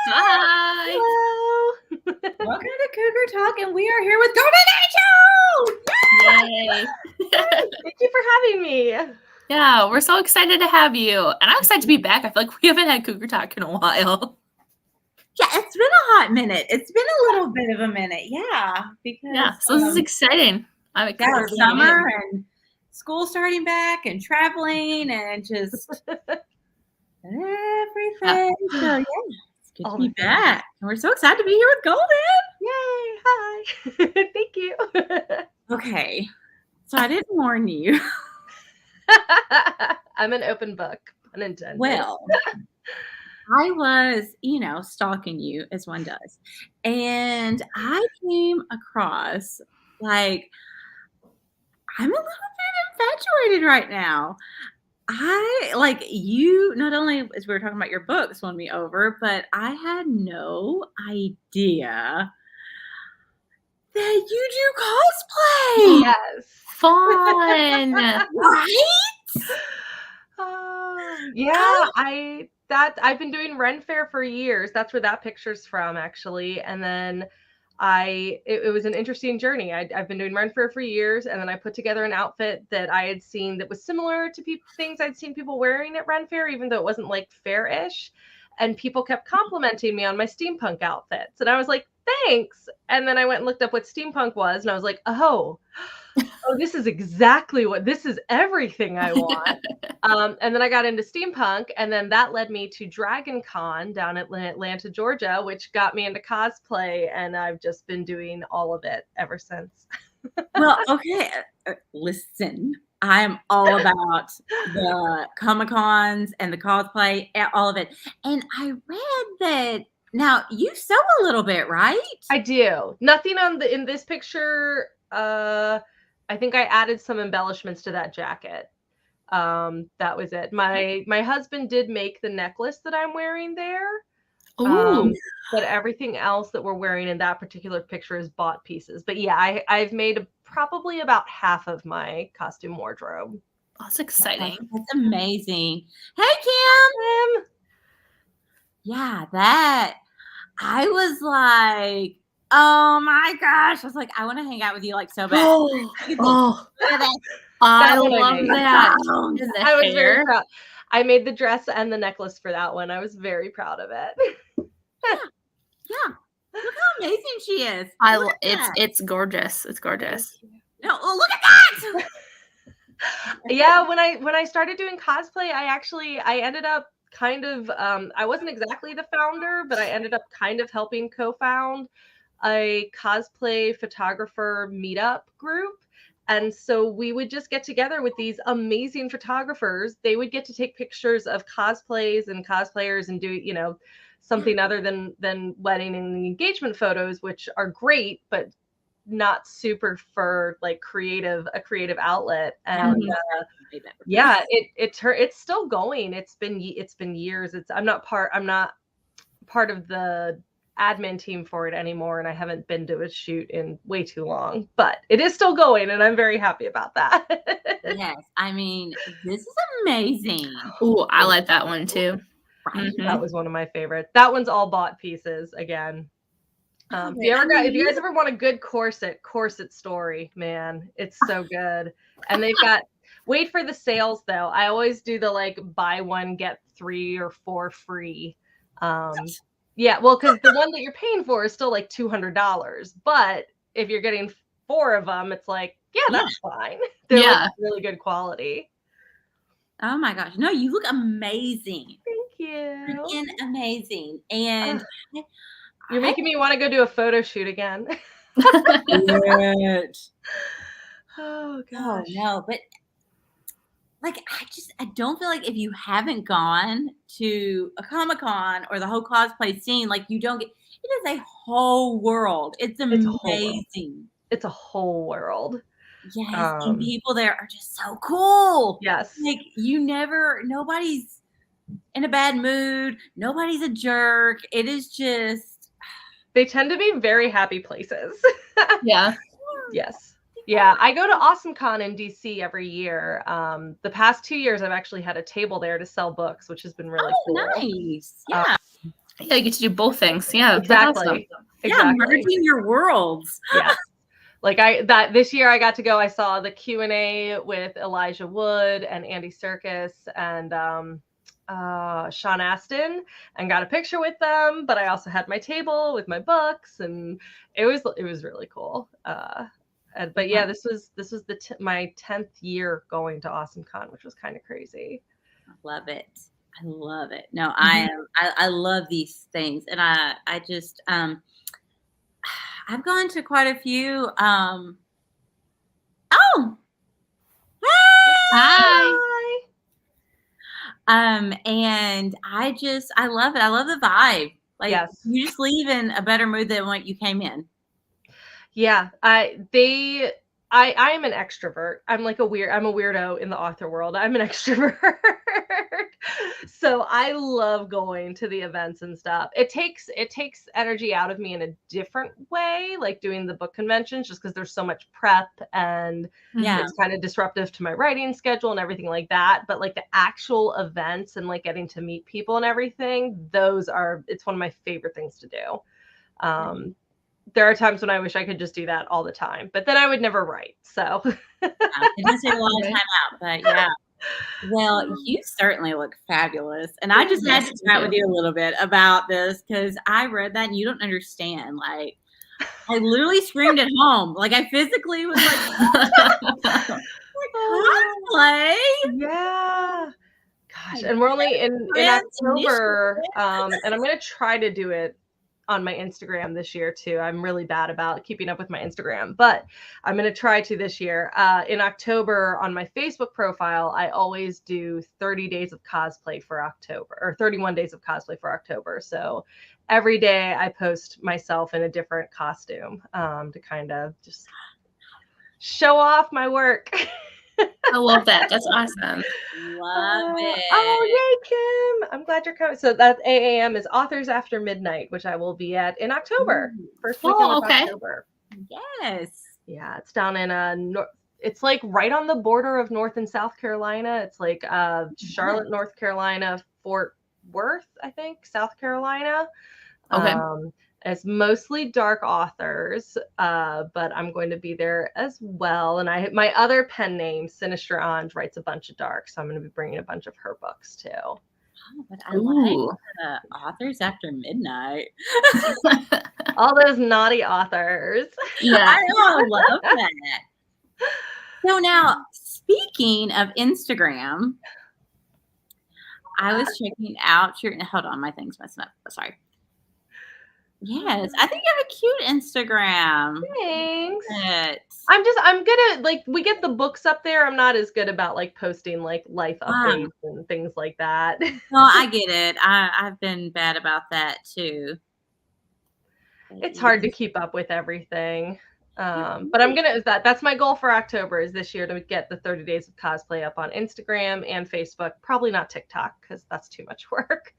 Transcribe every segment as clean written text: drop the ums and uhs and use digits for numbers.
Hi. Hello. Welcome to Cougar Talk, and we are here with Golden Angel! Yay. Thank you for having me. Yeah, we're so excited to have you. And I'm excited to be back. I feel like we haven't had Cougar Talk in a while. Yeah, it's been a hot minute. It's been a little bit of a minute, because So this is exciting. I'm excited. summer and school starting back and traveling and just everything. So it's good to be back. And we're so excited to be here with Golden. Yay. Hi. Thank you. Okay, so I didn't warn you. I'm an open book, unintended. Well, I was, stalking you as one does. And I came across, I'm a little bit infatuated right now. You, not only as we were talking about your books won me over, but I had no idea that you do cosplay. Yes. Fun. Right? Yeah, I've been doing Ren Fair for years. That's where that picture's from, actually. And then it was an interesting journey. I've been doing Ren Fair for years, and then I put together an outfit that I had seen that was similar to things I'd seen people wearing at Ren Fair, even though it wasn't like fair-ish. And people kept complimenting me on my steampunk outfits, and I was like, thanks. And then I went and looked up what steampunk was, and I was like, oh, this is everything I want. And then I got into steampunk, and then that led me to Dragon Con down at Atlanta, Georgia, which got me into cosplay, and I've just been doing all of it ever since. Well, okay. Listen, I'm all about the Comic-Cons and the cosplay, all of it. And I read that now you sew a little bit, right? I do. Nothing in this picture. I think I added some embellishments to that jacket. That was it. My husband did make the necklace that I'm wearing there. But everything else that we're wearing in that particular picture is bought pieces. But yeah, I've made probably about half of my costume wardrobe. That's exciting. That's amazing. Hey, Kim. Yeah, I was like, oh my gosh. I was like, I want to hang out with you so bad. I love that. I was very proud. I made the dress and the necklace for that one. I was very proud of it. Yeah. Look how amazing she is. It's gorgeous. It's gorgeous. No, look at that. Yeah, when I started doing cosplay, I ended up kind of I wasn't exactly the founder, but I ended up kind of helping co-found a cosplay photographer meetup group. And so we would just get together with these amazing photographers. They would get to take pictures of cosplays and cosplayers and do, something other than wedding and engagement photos, which are great, but not super for a creative outlet. And it's still going. It's been years. I'm not part of the admin team for it anymore, and I haven't been to a shoot in way too long, but it is still going, and I'm very happy about that. Yes, I mean, this is amazing. Oh, I like that one too. Right. Mm-hmm. That was one of my favorites. That one's all bought pieces again. If you guys ever want a good corset story, man, it's so good. And they've got, wait for the sales though. I always do the buy one get 3 or 4 free. Yeah, well, because the one that you're paying for is still $200, but if you're getting 4 of them, it's that's fine. They're really good quality. Oh my gosh. No, you look amazing. Thank you. Freaking amazing. And you're making me want to go do a photo shoot again. Oh gosh. Oh no, but I don't feel like if you haven't gone to a Comic-Con or the whole cosplay scene, you don't get, it is a whole world. It's amazing. It's a whole world. Yes, and people there are just so cool. Yes. Nobody's in a bad mood. Nobody's a jerk. It is just. They tend to be very happy places. Yeah. Yes. Yeah, I go to AwesomeCon in DC every year. The past 2 years, I've actually had a table there to sell books, which has been really cool. Nice. Yeah. Yeah, you get to do both things. Yeah, that's Exactly. awesome. Yeah, merging your worlds. Yes. Like this year I got to go. I saw the Q&A with Elijah Wood and Andy Serkis and Sean Astin, and got a picture with them. But I also had my table with my books, and it was really cool. But yeah, this was my 10th year going to AwesomeCon, which was kind of crazy. I love it. I love it. No, I love these things, and I just I've gone to quite a few. Oh, Hi. And I love it. I love the vibe. Like, Yes. you just leave in a better mood than what you came in. Yeah, I am an extrovert. I'm a weirdo in the author world. I'm an extrovert. So I love going to the events and stuff. It takes energy out of me in a different way, like doing the book conventions, just because there's so much prep and it's kind of disruptive to my writing schedule and everything like that. But like the actual events and like getting to meet people and everything, it's one of my favorite things to do. There are times when I wish I could just do that all the time, but then I would never write. So it does take a long time out, but yeah. Well, you certainly look fabulous. And I just had to chat with you a little bit about this because I read that and you don't understand. Like, I literally screamed at home. Like, I physically was like, cosplay. Yeah. Gosh. And we're only in October. And I'm going to try to do it on my Instagram this year too. I'm really bad about keeping up with my Instagram, but I'm going to try to this year. In October on my Facebook profile, I always do 30 days of cosplay for October, or 31 days of cosplay for October. So every day I post myself in a different costume to kind of just show off my work. I love that. That's awesome. Love it. Oh, yay, Kim. I'm glad you're coming. So that AAM is Authors After Midnight, which I will be at in October. First weekend of October. Yes. Yeah, it's down in it's like right on the border of North and South Carolina. It's like Charlotte, North Carolina, Fort Worth, I think, South Carolina. Okay. It's mostly dark authors, but I'm going to be there as well. And my other pen name, Sinister Ange, writes a bunch of dark, so I'm going to be bringing a bunch of her books too. Oh, but I like Authors After Midnight. All those naughty authors. Yeah, I love that. So now, speaking of Instagram, I was checking out your. Hold on, my thing's messing up. Sorry. Yes, I think you have a cute Instagram. Thanks. I'm good at, like, we get the books up there. I'm not as good about like posting like life updates and things like that. Well, I get it. I've been bad about that too. It's hard to keep up with everything. But I'm gonna that's my goal for October, is this year to get the 30 days of cosplay up on Instagram and Facebook. Probably not TikTok because that's too much work.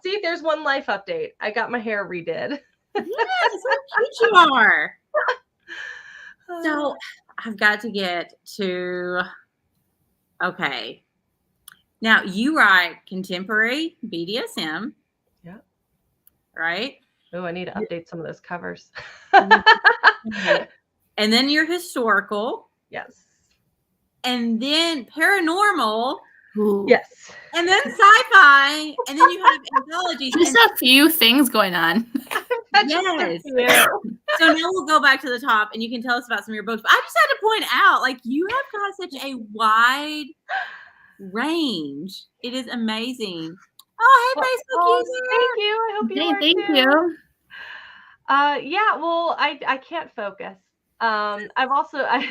See, there's one life update. I got my hair redid. Yes, how cute you are. So I've got to get to. Okay. Now you write contemporary BDSM. Yeah. Right? Oh, I need to update some of those covers. And then you're historical. Yes. And then paranormal. Ooh. Yes. And then sci-fi. And then you have anthologies. Just a few things going on. Yes. So now we'll go back to the top and you can tell us about some of your books. But I just had to point out, like, you have got such a wide range. It is amazing. Oh, hey, Facebook user. Thank you. I hope you are Thank too. you. Yeah, well, I can't focus. I've also found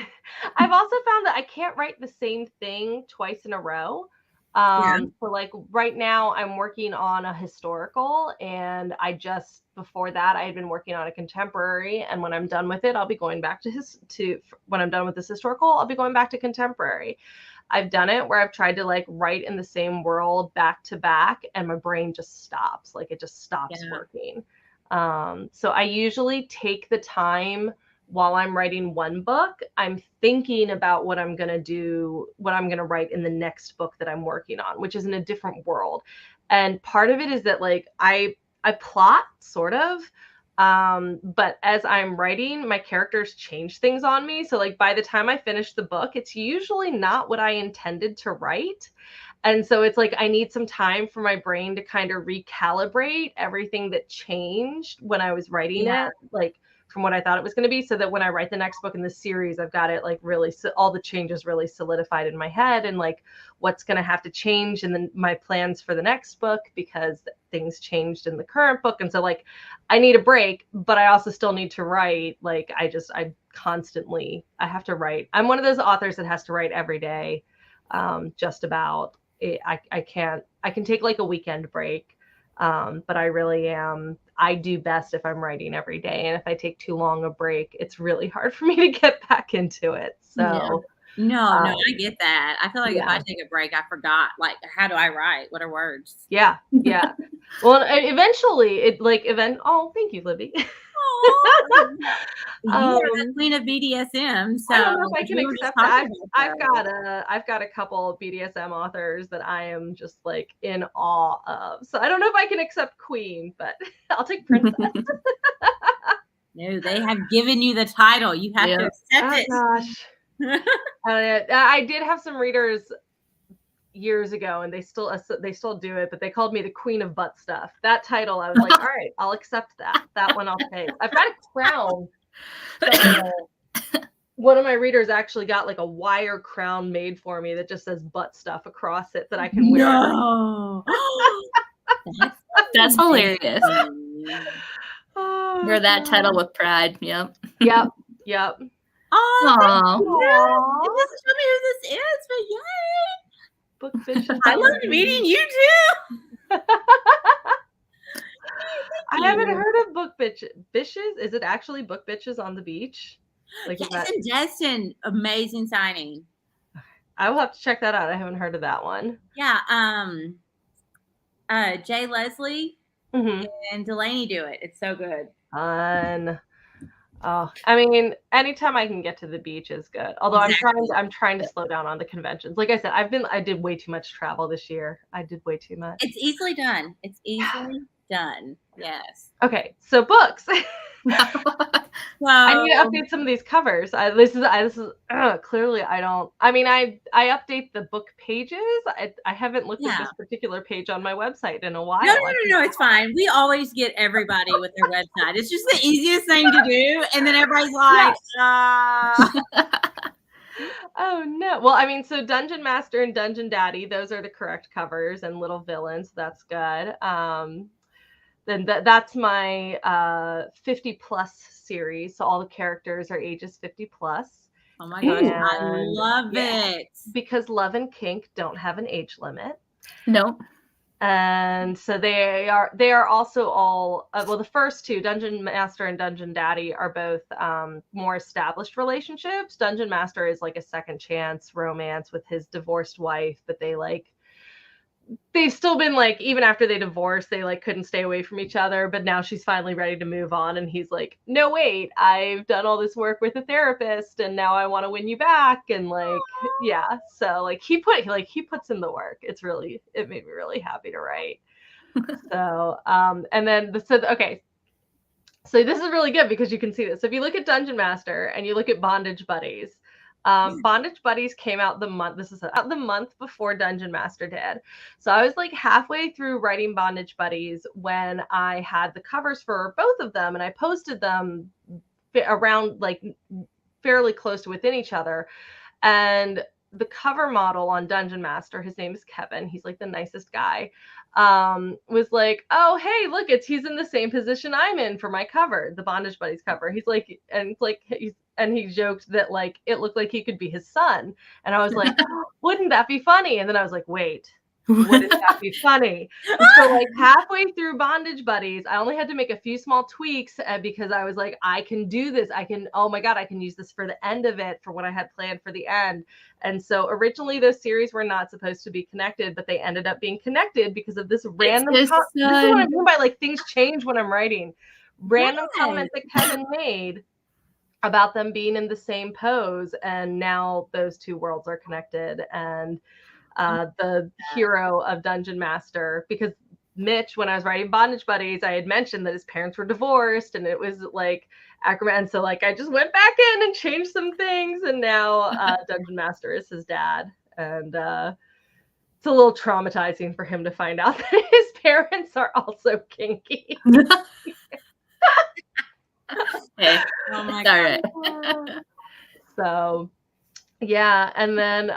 that I can't write the same thing twice in a row. So like right now I'm working on a historical, and before that I had been working on a contemporary, and when I'm done with it, I'll be going back when I'm done with this historical, I'll be going back to contemporary. I've done it where I've tried to like write in the same world back to back, and my brain just stops. Like, it just stops working. So I usually take the time while I'm writing one book. I'm thinking about what I'm going to write in the next book that I'm working on, which is in a different world. And part of it is that like I plot sort of, but as I'm writing, my characters change things on me. So like by the time I finish the book, it's usually not what I intended to write. And so it's like I need some time for my brain to kind of recalibrate everything that changed when I was writing it, like from what I thought it was going to be, so that when I write the next book in the series, I've got it like really, all the changes really solidified in my head, and like what's going to have to change and then my plans for the next book, because things changed in the current book. And so like I need a break, but I also still need to write. Like I have to write. I'm one of those authors that has to write every day, just about. I can take like a weekend break, but I really am. I do best if I'm writing every day, and if I take too long a break, it's really hard for me to get back into it. So no, I get that. I feel like if I take a break, I forgot, like, how do I write? What are words? Yeah. Well, eventually oh, thank you, Libby. You are the queen of BDSM, so I don't know if I can accept that. I've got a couple of BDSM authors that I am just like in awe of. So I don't know if I can accept queen, but I'll take princess. No, they have given you the title. You have to accept it. Gosh. I did have some readers years ago, and they still do it, but they called me the queen of butt stuff. That title, I was like, all right, I'll accept that. That one I'll take. I've got a crown. One of my readers actually got like a wire crown made for me that just says butt stuff across it that I can wear. No. That's hilarious. Wear that title with pride. Yep. Oh, it doesn't tell me who this is, but yay! Book bitches. I loved meeting you too. I haven't heard of book bitches. Is it actually book bitches on the beach? Like yes, in Destin, amazing signing. I will have to check that out. I haven't heard of that one. Yeah, Jay Leslie and Delaney do it. It's so good. Fun. Oh, I mean, anytime I can get to the beach is good. Although I'm trying to slow down on the conventions. Like I said, I did way too much travel this year. I did way too much. It's easily done. Done. Yes. Okay, so books. I need to update some of these covers. This is clearly I don't. I mean, I update the book pages. I haven't looked at this particular page on my website in a while. No, it's fine. We always get everybody with their website. It's just the easiest thing to do, and then everybody's like, Oh no. Well, I mean, so Dungeon Master and Dungeon Daddy, those are the correct covers, and Little Villains. So that's good. Then that's my 50 plus series. So all the characters are ages 50 plus. Oh my gosh, I love it. Because Love and Kink don't have an age limit. No. And so they are also all the first two, Dungeon Master and Dungeon Daddy, are both more established relationships. Dungeon Master is like a second chance romance with his divorced wife, but they've still been like, even after they divorced, they like couldn't stay away from each other, but now she's finally ready to move on, and he's like, no wait, I've done all this work with a therapist and now I want to win you back. And like, yeah, so like he puts in the work. It made me really happy to write. So and then okay, so this is really good because you can see this. So if you look at Dungeon Master and you look at Bondage Buddies, Bondage Buddies came out the month before Dungeon Master did. So I was like halfway through writing Bondage Buddies when I had the covers for both of them, and I posted them around like fairly close to within each other. And the cover model on Dungeon Master, his name is Kevin, he's like the nicest guy, was like, oh hey, look, he's in the same position I'm in for my cover, the Bondage Buddies cover. He's like, and he joked that like it looked like he could be his son. And I was like, wouldn't that be funny? And then I was like, wait, wouldn't that be funny? And so like halfway through Bondage Buddies, I only had to make a few small tweaks because I was like, I can do this. I can use this for the end of it, for what I had planned for the end. And so originally those series were not supposed to be connected, but they ended up being connected because of this random this is what I mean by like things change when I'm writing. Random comment that Kevin made about them being in the same pose, and now those two worlds are connected. And the hero of Dungeon Master, because Mitch, when I was writing Bondage Buddies, I had mentioned that his parents were divorced, and it was like Ackerman. So like I just went back in and changed some things, and now Dungeon Master is his dad, and it's a little traumatizing for him to find out that his parents are also kinky. Hey, Oh my all God. right. So yeah, and then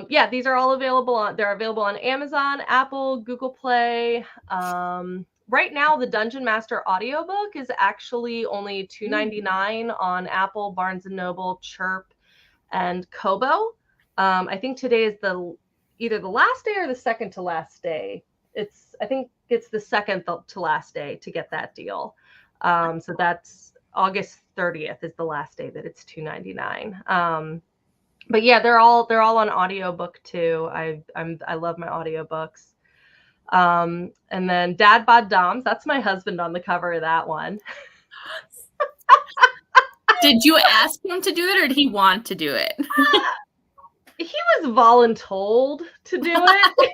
yeah, these are all available they're available on Amazon, Apple, Google Play. Right now the Dungeon Master audiobook is actually only $2.99 on Apple, Barnes and Noble, Chirp, and Kobo. I think today is either the last day or the second to last day. I think it's the second to last day to get that deal. So that's August 30th is the last day that it's $2.99. But yeah, they're all on audiobook too. I love my audiobooks. And then Dad Bod Doms, that's my husband on the cover of that one. Did you ask him to do it, or did he want to do it? He was voluntold to do it.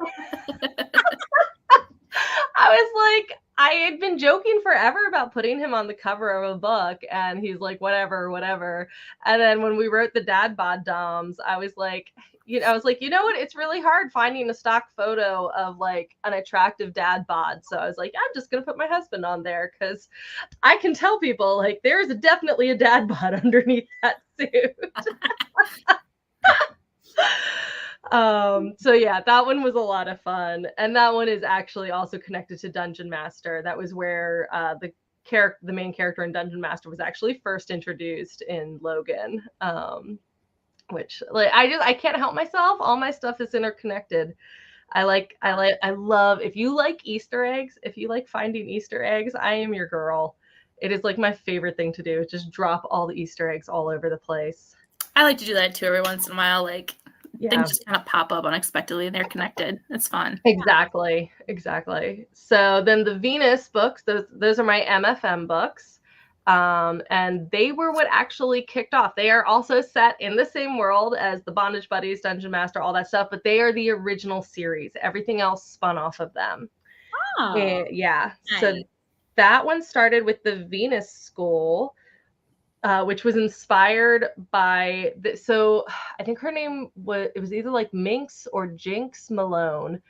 I was like, I had been joking forever about putting him on the cover of a book, and he's like, whatever. And then when we wrote the Dad Bod Doms, I was like, you know what? It's really hard finding a stock photo of like an attractive dad bod. So I was like, I'm just gonna put my husband on there because I can tell people like there's definitely a dad bod underneath that suit. So yeah, that one was a lot of fun, and that one is actually also connected to Dungeon Master. That was where the main character in Dungeon Master was actually first introduced in Logan. Which like I can't help myself. All my stuff is interconnected. I love, if you like Easter eggs, if you like finding Easter eggs, I am your girl. It is like my favorite thing to do. Just drop all the Easter eggs all over the place. I like to do that too every once in a while. Like Yeah. things just kind of pop up unexpectedly and they're connected. It's fun. Exactly. So then the Venus books, those are my MFM books. And they were what actually kicked off. They are also set in the same world as the Bondage Buddies, Dungeon Master, all that stuff, but they are the original series. Everything else spun off of them. Oh, yeah. nice. So that one started with the Venus School, which was inspired by so I think her name was either like Minx or Jinx Malone.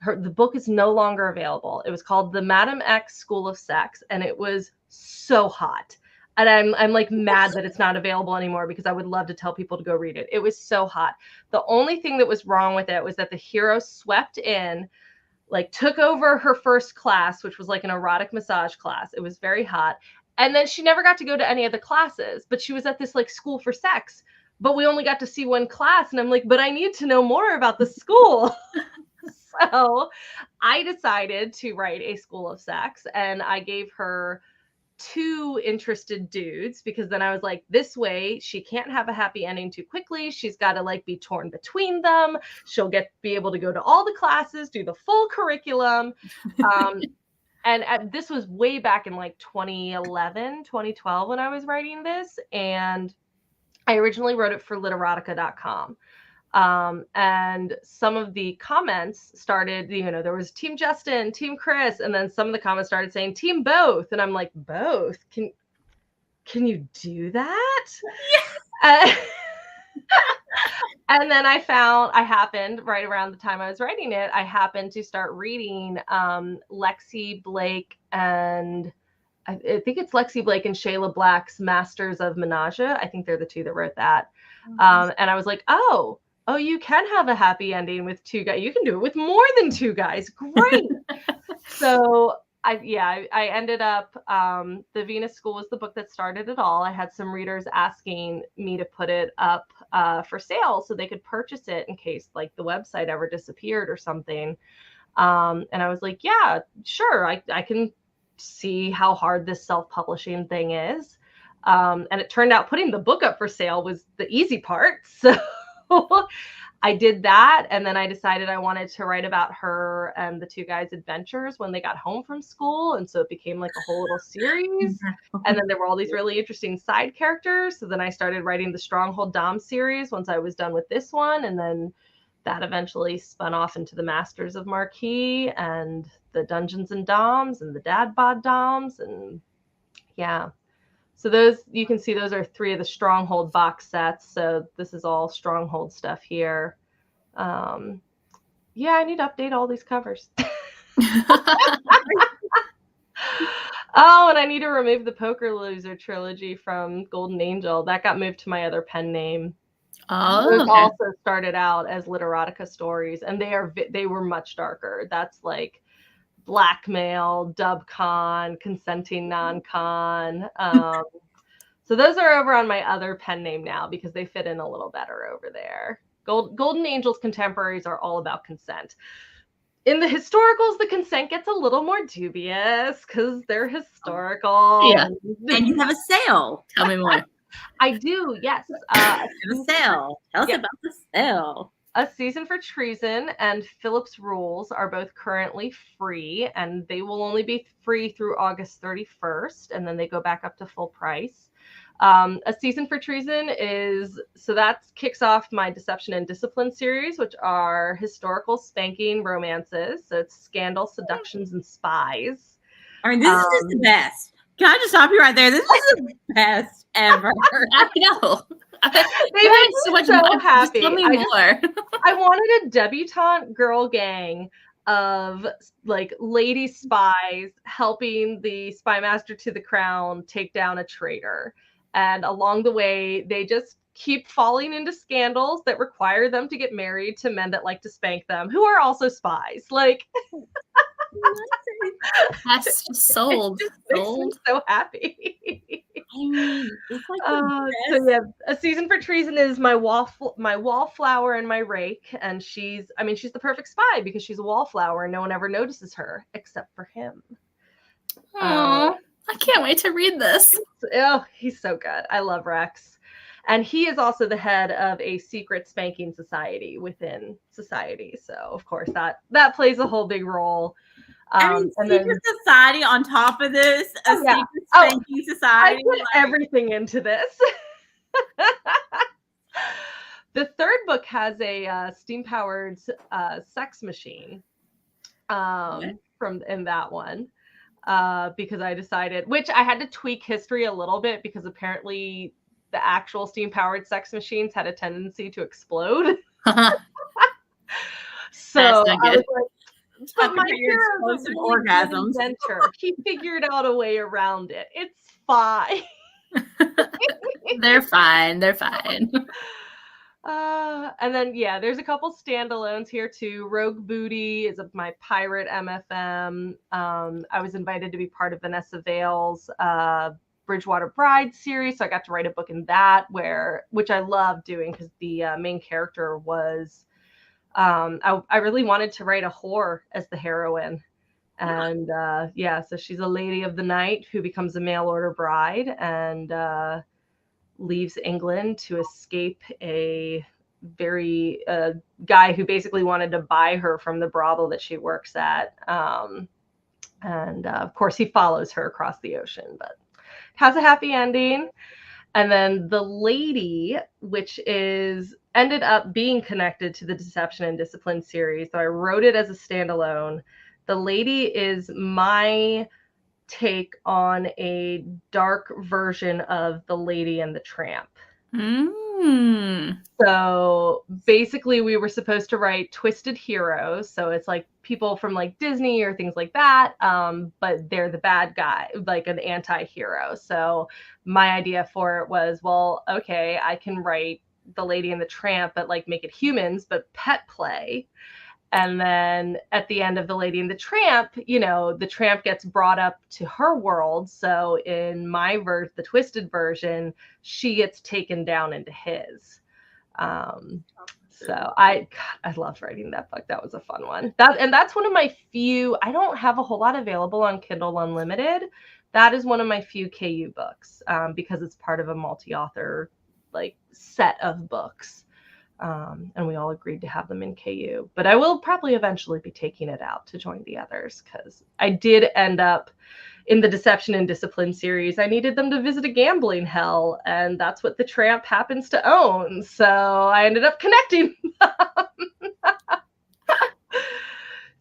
The book is no longer available. It was called The Madam X School of Sex, and it was so hot. And I'm like mad that it's not available anymore because I would love to tell people to go read it. It was so hot. The only thing that was wrong with it was that the hero swept in, like took over her first class, which was like an erotic massage class. It was very hot. And then she never got to go to any of the classes, but she was at this like school for sex, but we only got to see one class. And I'm like, but I need to know more about the school. So I decided to write a school of sex, and I gave her 2 interested dudes because then I was like, this way she can't have a happy ending too quickly. She's got to like be torn between them. She'll be able to go to all the classes, do the full curriculum. And this was way back in like 2011, 2012 when I was writing this. And I originally wrote it for literotica.com. And some of the comments started, there was Team Justin, Team Chris, and then some of the comments started saying Team Both. And I'm like, both? Can you do that? Yeah. And then I happened right around the time I was writing it, I happened to start reading Lexi Blake and I think it's Lexi Blake and Shayla Black's Masters of Menage. I think they're the 2 that wrote that. And I was like, oh, you can have a happy ending with 2 guys. You can do it with more than 2 guys. Great. So I ended up, the Venus School was the book that started it all. I had some readers asking me to put it up for sale so they could purchase it in case like the website ever disappeared or something. And I was like, yeah, sure. I can see how hard this self-publishing thing is. And it turned out putting the book up for sale was the easy part. So I did that. And then I decided I wanted to write about her and the 2 guys' adventures when they got home from school. And so it became like a whole little series. And then there were all these really interesting side characters. So then I started writing the Stronghold Dom series once I was done with this one. And then that eventually spun off into the Masters of Marquee and the Dungeons and Doms and the Dad Bod Doms. And yeah. So those, you can see those are 3 of the Stronghold box sets. So this is all Stronghold stuff here. Yeah, I need to update all these covers. Oh, and I need to remove the Poker Loser trilogy from Golden Angel. That got moved to my other pen name. Oh, Those okay. also started out as literotica stories, and they were much darker. That's like blackmail, dub-con, consenting non-con. So those are over on my other pen name now because they fit in a little better over there. Golden Angels contemporaries are all about consent. In the historicals, the consent gets a little more dubious because they're historical. Yeah. And you have a sale. Tell me more. I do, yes. You have a sale. Tell us Yeah. about the sale. A Season for Treason and Philip's Rules are both currently free, and they will only be free through August 31st, and then they go back up to full price. A Season for Treason that kicks off my Deception and Discipline series, which are historical spanking romances. So it's scandal, seductions, and spies. I mean, this is just the best. Can I just stop you right there? This is the best ever. I know. They make so me much so more. happy. Just tell me more. I wanted a debutante girl gang of like lady spies helping the spy master to the crown take down a traitor. And along the way, they just keep falling into scandals that require them to get married to men that like to spank them, who are also spies. Like, Yes, sold. it just makes me so happy. I mean, it's like the best. So yeah, A Season for Treason is my wallflower and my rake, and she's the perfect spy because she's a wallflower and no one ever notices her except for him. Aww, I can't wait to read this. Oh, he's so good. I love Rex. And he is also the head of a secret spanking society within society. So of course that plays a whole big role. I mean, secret society on top of this, secret spanking society. I put everything into this. The third book has a steam-powered sex machine in that one. Because I decided, which I had to tweak history a little bit because apparently the actual steam-powered sex machines had a tendency to explode. So I was like, but my hero is an inventor. He figured out a way around it. It's fine. They're fine. They're fine. And then there's a couple standalones here too. Rogue Booty is my pirate MFM. I was invited to be part of Vanessa Vale's Bridgewater Bride series, so I got to write a book in that, which I love doing because the main character was I really wanted to write a whore as the heroine. And so she's a lady of the night who becomes a mail order bride and leaves England to escape a very guy who basically wanted to buy her from the brothel that she works at. And of course, he follows her across the ocean, but has a happy ending. And then the lady, which ended up being connected to the Deception and Discipline series. So I wrote it as a standalone. The lady is my take on a dark version of The Lady and the Tramp. So basically we were supposed to write twisted heroes. So it's like people from like Disney or things like that. But they're the bad guy, like an anti-hero. So my idea for it was, well, okay, I can write The Lady and the Tramp, but like make it humans, but pet play. And then at the end of The Lady and the Tramp, the tramp gets brought up to her world. So in my the twisted version, she gets taken down into his. So I loved writing that book. That was a fun one. That's one of my few. I don't have a whole lot available on Kindle Unlimited. That is one of my few KU books because it's part of a multi-author like set of books. And we all agreed to have them in KU. But I will probably eventually be taking it out to join the others because I did end up in the Deception and Discipline series, I needed them to visit a gambling hell, and that's what the tramp happens to own. So I ended up connecting them.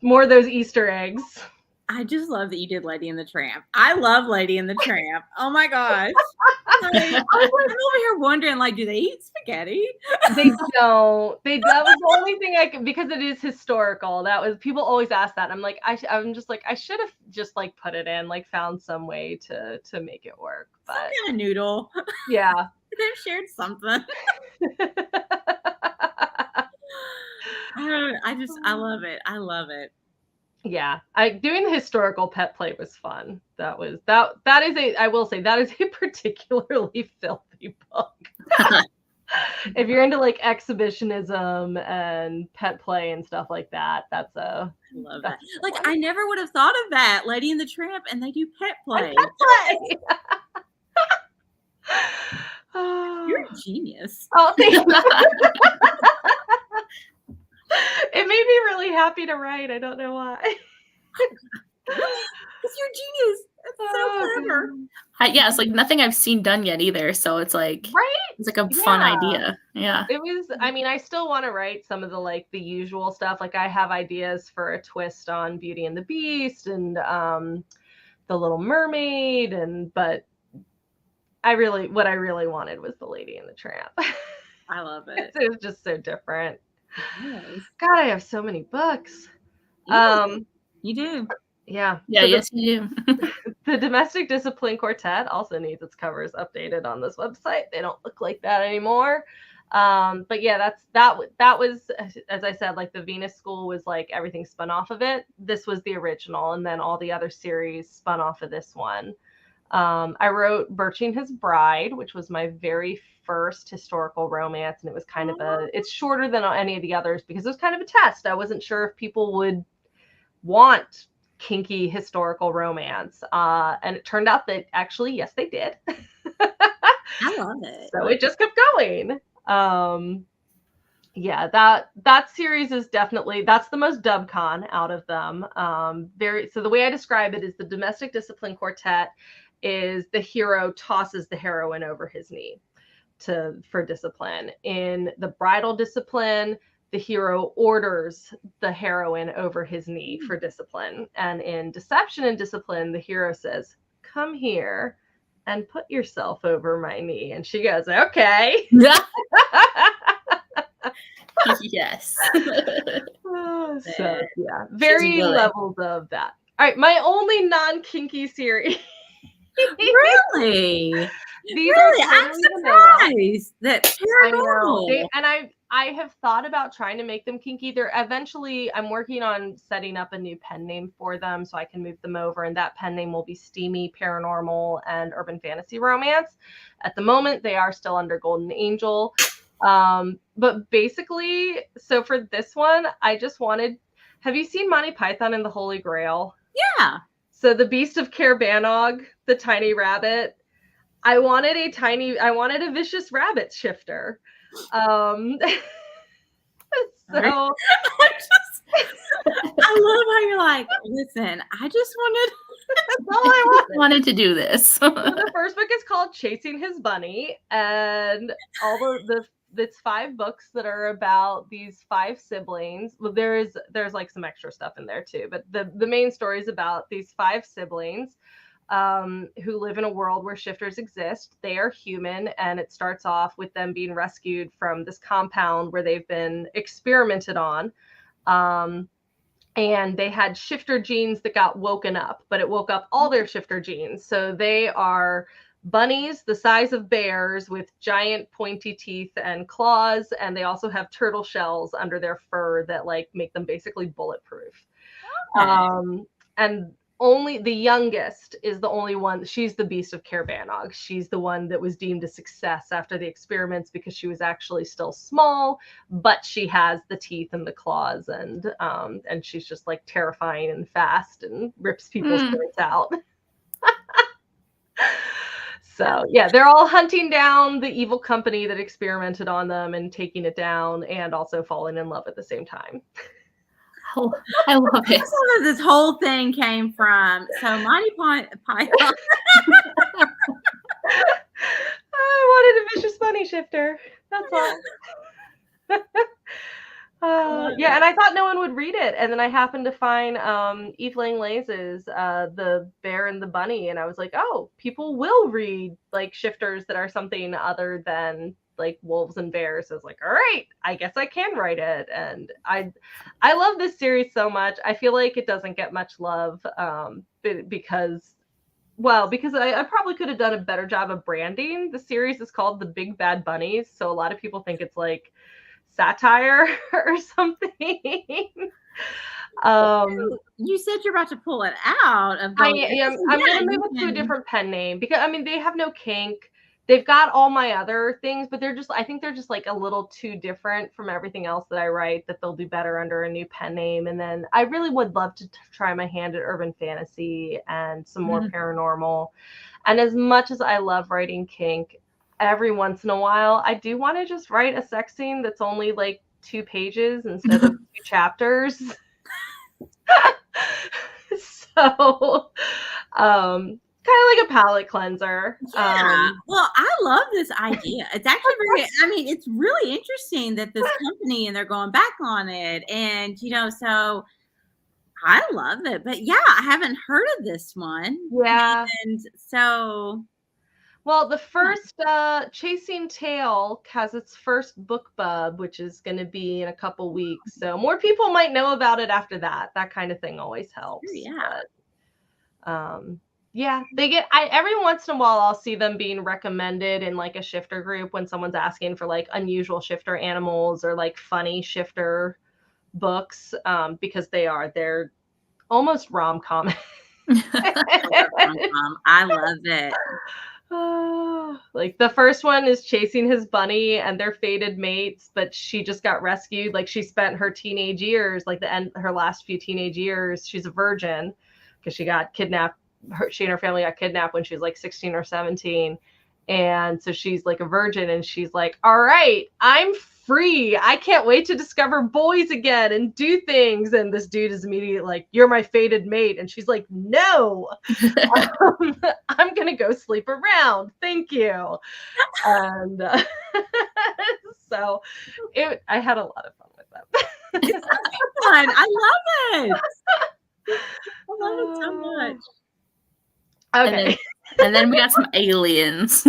More of those Easter eggs. I just love that you did Lady and the Tramp. I love Lady and the Tramp. Oh my gosh. Like, I'm over here wondering, like, do they eat spaghetti? They don't. That was the only thing I could, because it is historical. That was, people always ask that. I'm like, I'm just like, I should have just like put it in, like found some way to make it work. But Some kind of noodle. yeah. They've shared something. I love it. I love it. Yeah, doing the historical pet play was fun. That is I will say that is a particularly filthy book. If you're into like exhibitionism and pet play and stuff like that, I love that. Like, I never would have thought of that, Lady and the Tramp, and they do pet play. Pet play. You're a genius. Oh, thank you. It made me really happy to write. I don't know why. Because you're a genius. It's so clever. Yeah, it's like nothing I've seen done yet either. So it's like, right? It's like a fun idea. Yeah. It was, I mean, I still want to write some of the like the usual stuff. Like I have ideas for a twist on Beauty and the Beast and The Little Mermaid, but what I really wanted was The Lady and the Tramp. I love it. It was just so different. Yes. God, I have so many books. You do. Yeah. Yeah, so yes, you do. The Domestic Discipline Quartet also needs its covers updated on this website. They don't look like that anymore. But yeah, that was, as I said, like the Venus School was like everything spun off of it. This was the original, and then all the other series spun off of this one. I wrote Birching His Bride, which was my very first historical romance, and it was kind of it's shorter than any of the others because it was kind of a test. I wasn't sure if people would want kinky historical romance, and it turned out that actually, yes, they did. I love it. So it just kept going. Yeah, that series is definitely, that's the most dubcon out of them. So the way I describe it is the Domestic Discipline Quartet is the hero tosses the heroine over his knee for discipline. In the Bridal Discipline, the hero orders the heroine over his knee for discipline. And in Deception and Discipline, the hero says, "Come here and put yourself over my knee." And she goes, "Okay." Yes. So yeah, very levels of that. All right, my only non-kinky series. Really? I'm surprised that paranormal. I have thought about trying to make them kinky. I'm working on setting up a new pen name for them so I can move them over, and that pen name will be Steamy Paranormal and Urban Fantasy Romance. At the moment, they are still under Golden Angel. But basically, so for this one, I just wanted, have you seen Monty Python and the Holy Grail? Yeah. So the Beast of Caerbannog, the tiny rabbit, I wanted a vicious rabbit shifter. So I love how you're like, listen, I just wanted to do this. So the first book is called Chasing His Bunny, and it's 5 books that are about these 5 siblings. Well, there's like some extra stuff in there too, but the main story is about these 5 siblings who live in a world where shifters exist. They are human, and it starts off with them being rescued from this compound where they've been experimented on. And they had shifter genes that got woken up, but it woke up all their shifter genes. So they are bunnies the size of bears with giant pointy teeth and claws, and they also have turtle shells under their fur that like make them basically bulletproof. Okay. And only the youngest is the only one. She's the Beast of Caerbannog. She's the one that was deemed a success after the experiments because she was actually still small, but she has the teeth and the claws, and she's just like terrifying and fast and rips people's throats out. So yeah, they're all hunting down the evil company that experimented on them and taking it down, and also falling in love at the same time. I love it. That's where this whole thing came from. So Monty Python. I wanted a vicious bunny shifter. That's all. Yeah, and I thought no one would read it, and then I happened to find Eve Langlais's The Bear and the Bunny, and I was like, oh, people will read like shifters that are something other than like wolves and bears. So I was like, all right, I guess I can write it. And I love this series so much. I feel like it doesn't get much love because I probably could have done a better job of branding. The series is called The Big Bad Bunnies, so a lot of people think it's like satire or something. You said you're about to pull it out of the I am. I'm gonna move it to a different pen name because I mean they have no kink. They've got all my other things, but I think they're just like a little too different from everything else that I write, that they'll do better under a new pen name. And then I really would love to try my hand at urban fantasy and some more paranormal. And as much as I love writing kink, every once in a while, I do want to just write a sex scene that's only like 2 pages instead of 2 chapters. So, kind of like a palate cleanser. Yeah. Well, I love this idea. It's actually it's really interesting that this company and they're going back on it. And, so I love it. But yeah, I haven't heard of this one. Yeah. And so. Well, the first Chasing Tail has its first BookBub, which is going to be in a couple weeks. So more people might know about it after that. That kind of thing always helps. Yeah. But, yeah, they get, every once in a while, I'll see them being recommended in like a shifter group when someone's asking for like unusual shifter animals or like funny shifter books, because they're almost rom-com. I love it. Like the first one is chasing his bunny and they're fated mates, but she just got rescued. Like she spent her teenage years, like her last few teenage years, she's a virgin because she got kidnapped. She and her family got kidnapped when she was like 16 or 17. And so she's like a virgin and she's like, all right, I'm free. I can't wait to discover boys again and do things. And this dude is immediately like, you're my fated mate. And she's like, no, I'm going to go sleep around. Thank you. And so I had a lot of fun with them. It's so fun. I love it. I love it so much. Okay. And then we got some aliens.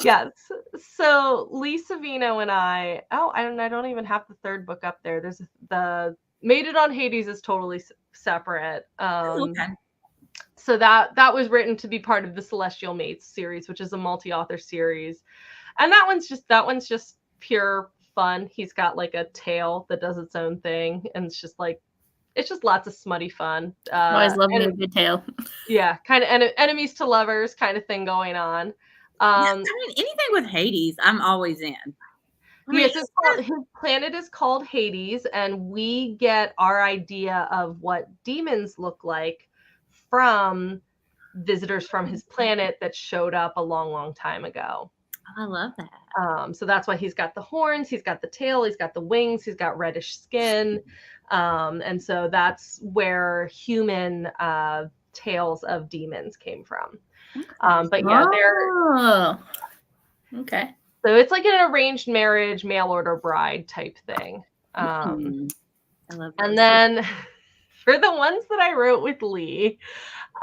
Yes. So Lee Savino and I don't even have the third book up there. There's the Mated on Hades is totally separate. Okay. So that was written to be part of the Celestial Mates series, which is a multi-author series. And that one's just pure fun. He's got like a tale that does its own thing. And it's just lots of smutty fun. Always love a good tale. Yeah, kind of enemies to lovers kind of thing going on. Anything with Hades, I'm always in. Yes, his planet is called Hades, and we get our idea of what demons look like from visitors from his planet that showed up a long, long time ago. I love that. So that's why he's got the horns, he's got the tail, he's got the wings, he's got reddish skin. And so that's where human tales of demons came from. But yeah, they're okay. So it's like an arranged marriage, mail order bride type thing. I love that. And then for the ones that I wrote with Lee,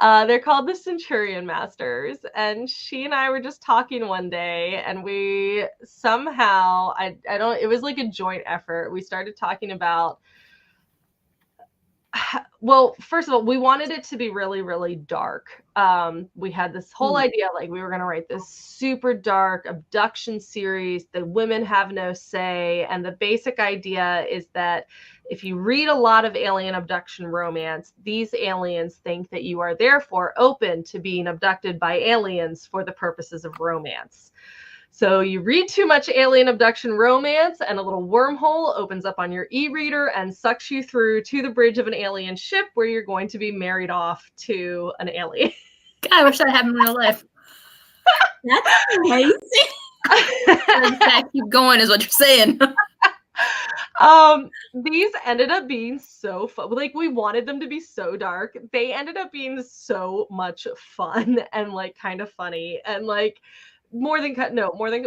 they're called the Centurion Masters. And she and I were just talking one day, and we somehow, it was like a joint effort. We started talking about, well, first of all, we wanted it to be really, really dark. We had this whole idea, like we were going to write this super dark abduction series. The women have no say. And the basic idea is that if you read a lot of alien abduction romance, these aliens think that you are therefore open to being abducted by aliens for the purposes of romance. So you read too much alien abduction romance and a little wormhole opens up on your e-reader and sucks you through to the bridge of an alien ship where you're going to be married off to an alien. God, I wish that happened in real life. That's amazing. In fact, keep going is what you're saying. These ended up being so fun. Like, we wanted them to be so dark. They ended up being so much fun and like kind of funny and like more than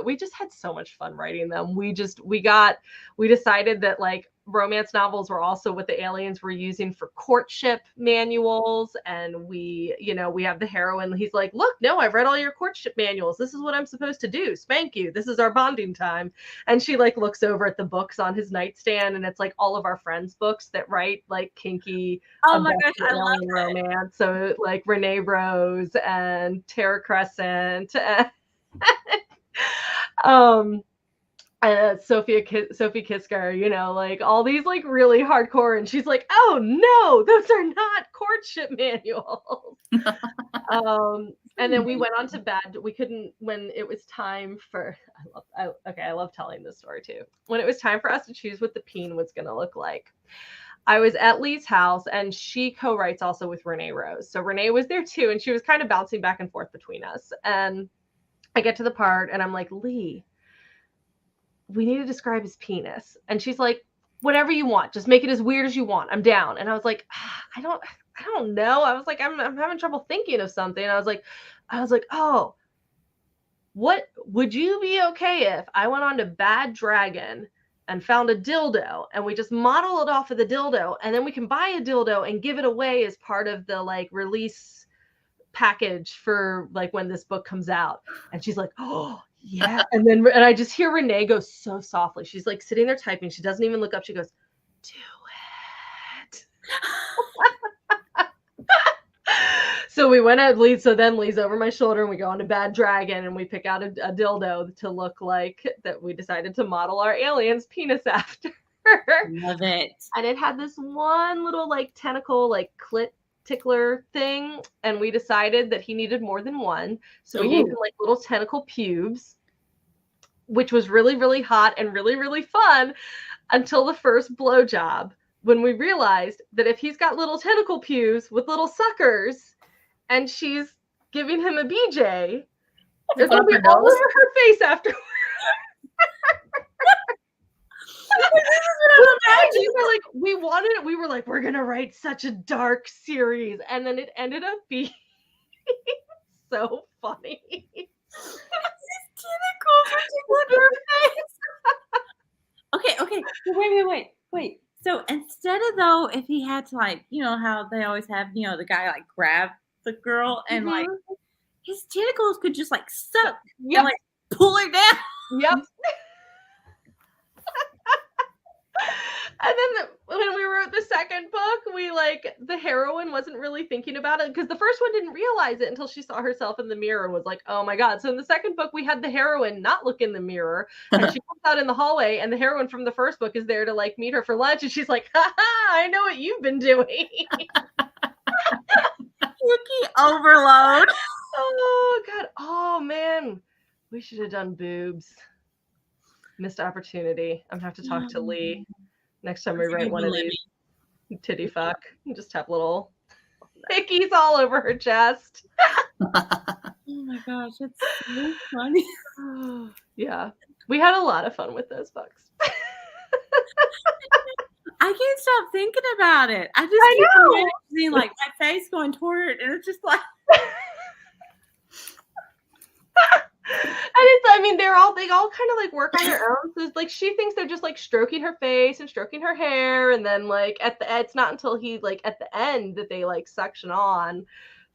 we just had so much fun writing them. We decided that like romance novels were also what the aliens were using for courtship manuals. And we have the heroine. He's like, look, no, I've read all your courtship manuals. This is what I'm supposed to do. Spank you. This is our bonding time. And she like looks over at the books on his nightstand, and it's like all of our friends' books that write like kinky Oh my gosh, I love alien romance. So like Renee Rose and Tara Crescent and Sophie Kisker, like all these like really hardcore, and she's like, oh no, those are not courtship manuals. And then we went on to bed. We couldn't, when it was time for, I love telling this story too. When it was time for us to choose what the peen was going to look like, I was at Lee's house, and she co-writes also with Renee Rose. So Renee was there too, and she was kind of bouncing back and forth between us. And I get to the part, and I'm like, Lee, we need to describe his penis. And she's like, whatever you want, just make it as weird as you want. I'm down. And I was like, I don't know. I was like, I'm having trouble thinking of something. I was like, oh, what would you be okay if I went on to Bad Dragon and found a dildo, and we just model it off of the dildo, and then we can buy a dildo and give it away as part of the like release package for like when this book comes out. And she's like, oh yeah. And I just hear Renee go so softly. She's like sitting there typing. She doesn't even look up. She goes, do it. So we went out, so then Lee's over my shoulder, and we go on to Bad Dragon, and we pick out a dildo to look like that we decided to model our alien's penis after. Love it. And it had this one little like tentacle, like clit tickler thing, and we decided that he needed more than one. So we gave him like little tentacle pubes, which was really, really hot and really, really fun until the first blowjob, when we realized that if he's got little tentacle pubes with little suckers and she's giving him a BJ, there's going to be all over her face afterwards. We were like, we're going to write such a dark series. And then it ended up being so funny. Okay. Wait. So instead of though, if he had to like, how they always have, the guy like grab the girl and like his tentacles could just like suck and like pull her down. Yep. And then when we wrote the second book, the heroine wasn't really thinking about it, because the first one didn't realize it until she saw herself in the mirror and was like, oh my God. So in the second book, we had the heroine not look in the mirror, and she comes out in the hallway, and the heroine from the first book is there to like meet her for lunch. And she's like, I know what you've been doing. Yuki overload. Oh God. Oh man. We should have done boobs. Missed opportunity. I'm gonna have to talk to Lee next time we write one of these. Titty fuck. Just have little hickeys all over her chest. Oh my gosh, that's so funny. Yeah. We had a lot of fun with those books. I can't stop thinking about it. I keep imagining like my face going toward it, and it's just like And they all kind of like work on their own. So it's like she thinks they're just like stroking her face and stroking her hair, and then like it's not until he like at the end that they like suction on.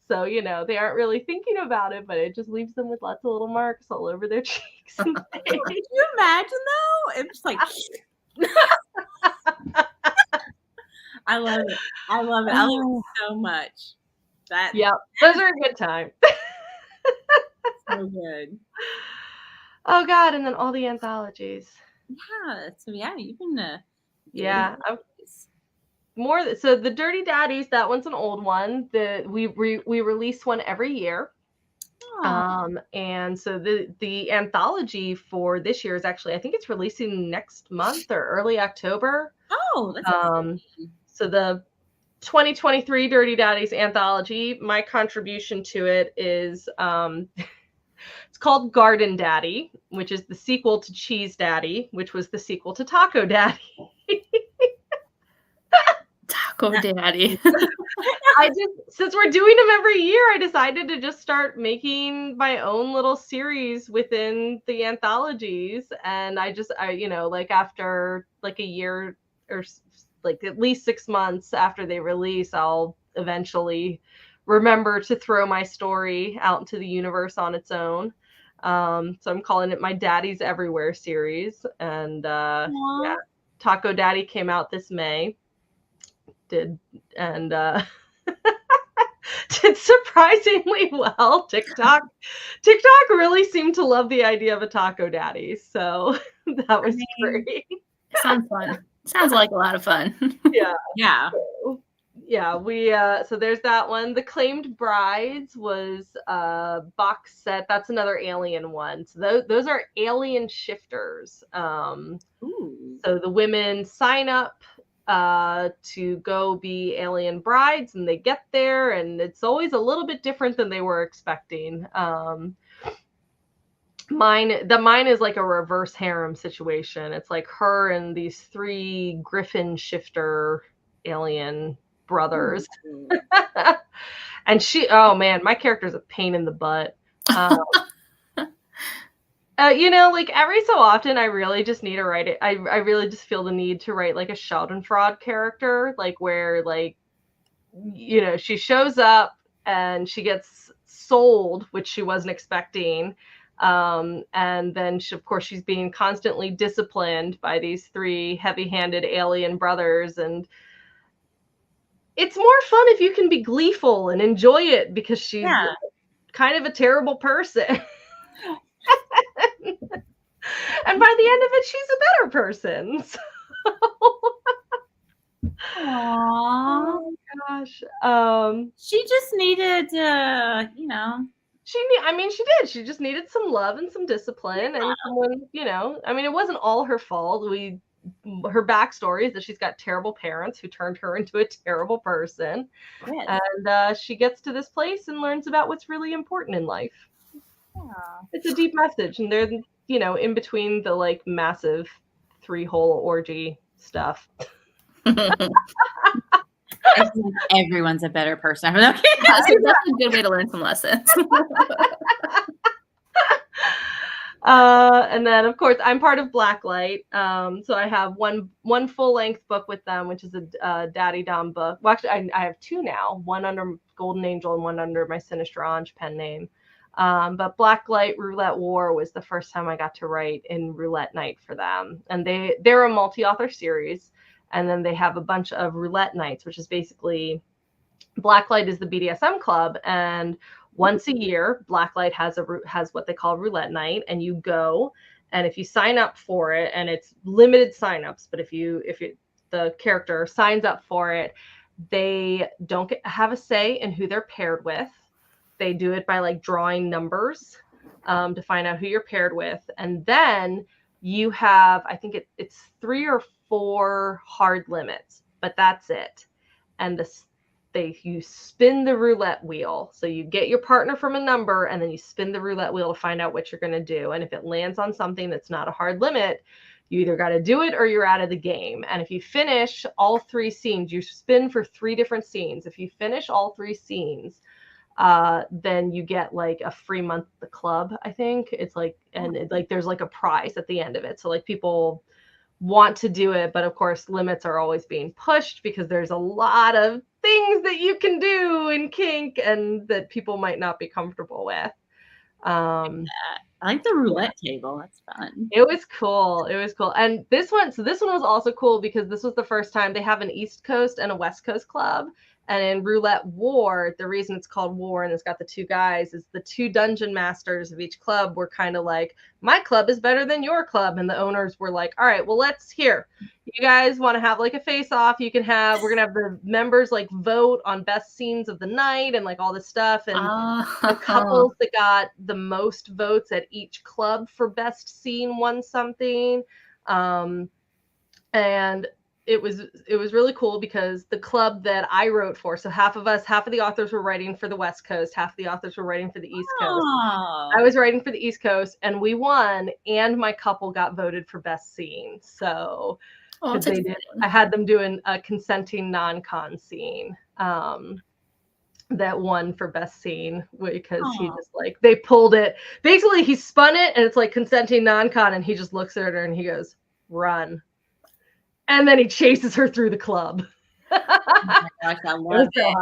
So they aren't really thinking about it, but it just leaves them with lots of little marks all over their cheeks. And Can you imagine though? It's like I love it. I love it so much. Those are a good time. So good. Oh God, and then all the anthologies. Yeah. So you've been more. So the Dirty Daddies, that one's an old one. We release one every year. And so the anthology for this year is actually, I think it's releasing next month or early October. Oh, that's exciting. So the 2023 Dirty Daddies anthology, my contribution to it is It's called Garden Daddy, which is the sequel to Cheese Daddy, which was the sequel to Taco Daddy. Taco Daddy. Since we're doing them every year, I decided to just start making my own little series within the anthologies. And I like after like a year or like at least 6 months after they release, I'll eventually remember to throw my story out into the universe on its own. So I'm calling it my Daddy's Everywhere series. And yeah, Taco Daddy came out this May. Did surprisingly well. TikTok really seemed to love the idea of a taco daddy, so that was great. Sounds fun. Sounds like a lot of fun. Yeah. So, yeah, we so there's that one. The Claimed Brides was a box set. That's another alien one. So those are alien shifters. So the women sign up to go be alien brides, and they get there, and it's always a little bit different than they were expecting. Mine is like a reverse harem situation. It's like her and these 3 griffin shifter alien brothers. And oh man, my character's a pain in the butt. Like every so often, I really just need to write it. I really just feel the need to write like a Schadenfreude character, like where like, she shows up and she gets sold, which she wasn't expecting. And then of course she's being constantly disciplined by these 3 heavy-handed alien brothers. And it's more fun if you can be gleeful and enjoy it because she's kind of a terrible person. And by the end of it, she's a better person. So. Aww. Oh gosh. She just needed, she did. She just needed some love and some discipline and someone, it wasn't all her fault. Her backstory is that she's got terrible parents who turned her into a terrible person. Yes. And she gets to this place and learns about what's really important in life. Yeah. It's a deep message, and they're, in between the like massive 3-hole orgy stuff. Everyone's a better person. That's a good way to learn some lessons. And then of course I'm part of Blacklight. So I have one full-length book with them, which is a Daddy Dom book. Well, actually I have 2 now, one under Golden Angel and one under my Sinistrange pen name. But Blacklight Roulette War was the first time I got to write in Roulette Night for them. And they're a multi-author series. And then they have a bunch of Roulette Nights, which is basically Blacklight is the BDSM club. And once a year, Blacklight has what they call Roulette Night. And you go, and if you sign up for it, and it's limited signups, but if the character signs up for it, they don't have a say in who they're paired with. They do it by like drawing numbers to find out who you're paired with. And then you have, I think it's 3 or 4 hard limits, but that's it. And you spin the roulette wheel. So you get your partner from a number, and then you spin the roulette wheel to find out what you're going to do. And if it lands on something that's not a hard limit, you either got to do it or you're out of the game. And if you finish all 3 scenes, you spin for 3 different scenes. If you finish all 3 scenes, then you get like a free month at the club, I think. It's like, and there's like a prize at the end of it. So like people want to do it, but of course limits are always being pushed because there's a lot of things that you can do in kink and that people might not be comfortable with. I like the roulette table. That's fun. It was cool. And this one was also cool because this was the first time they have an East Coast and a West Coast club. And in Roulette War, the reason it's called War and it's got the 2 guys is the 2 dungeon masters of each club were kind of like, my club is better than your club. And the owners were like, all right, well, you guys want to have like a face off. We're going to have the members like vote on best scenes of the night and like all this stuff. And the couples that got the most votes at each club for best scene won something. And it was really cool because the club that I wrote for, so half of the authors were writing for the West Coast, half the authors were writing for the East Coast. Oh. I was writing for the East Coast, and we won, and my couple got voted for best scene. So I had them doing a consenting non-con scene that won for best scene because he just like, they pulled it. Basically, he spun it, and it's like consenting non-con, and he just looks at her and he goes, "Run." And then he chases her through the club. Oh my gosh, I love it. So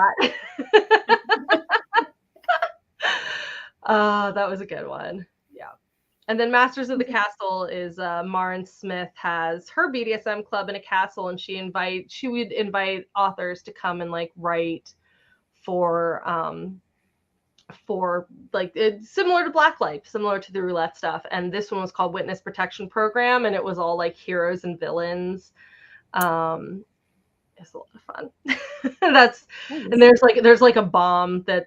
hot. That was a good one. Yeah. And then Masters of the Castle is Maren Smith has her BDSM club in a castle, and she would invite authors to come and like write for like, it's similar to Blacklight, similar to the roulette stuff. And this one was called Witness Protection Program, and it was all like heroes and villains. It's a lot of fun. And there's like a bomb that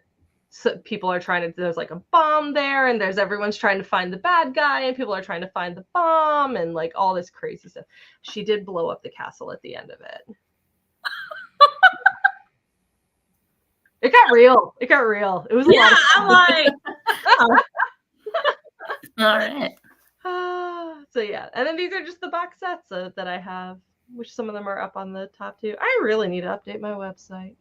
people are trying to, there's like a bomb there, and everyone's trying to find the bad guy, and people are trying to find the bomb, and like all this crazy stuff. She did blow up the castle at the end of it. It got real. It was a lot of fun. I'm like, all right. So yeah, and then these are just the box sets that I have, which some of them are up on the top too. I really need to update my website.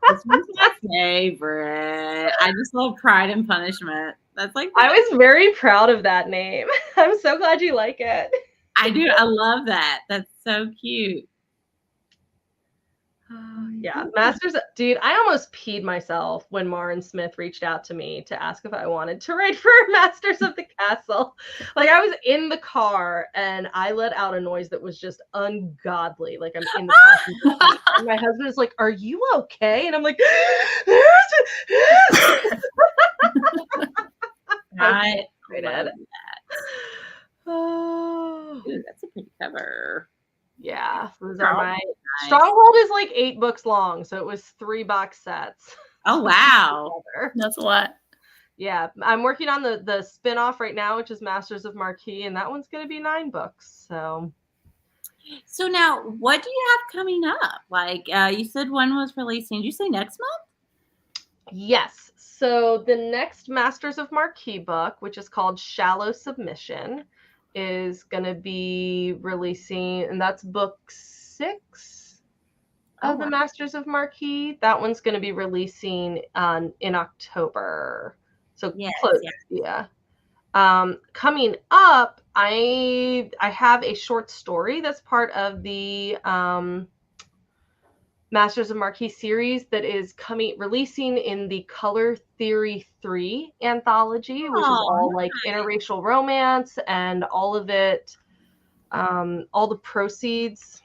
this one's my favorite. I just love Pride and Punishment. That's like, I was very proud of that name. I'm so glad you like it. I do. I love that. That's so cute. Yeah, Masters, dude, I almost peed myself when Maren Smith reached out to me to ask if I wanted to write for Masters of the Castle. Like, I was in the car and I let out a noise that was just ungodly. Like, I'm in the passenger seat, and my husband is like, "Are you okay?" And I'm like, I great love at it. that. Oh, Ooh, that's a pretty cover. yeah, those are my Nice. Stronghold is like 8 books long, so it was 3 box sets. Oh wow, That's a lot. Yeah, I'm working on the spin-off right now, which is Masters of Marquee, and that one's going to be 9 books. So now what do you have coming up? Like you said one was releasing. Did you say next month? yes, so the next Masters of Marquee book, which is called Shallow Submission, is going to be releasing, and that's book 6 of the Masters of Marquee. That one's going to be releasing in October. So close. Yeah. Coming up, I have a short story that's part of the Masters of Marquee series that is releasing in the Color Theory 3 anthology, which is all like interracial romance, and all of it, all the proceeds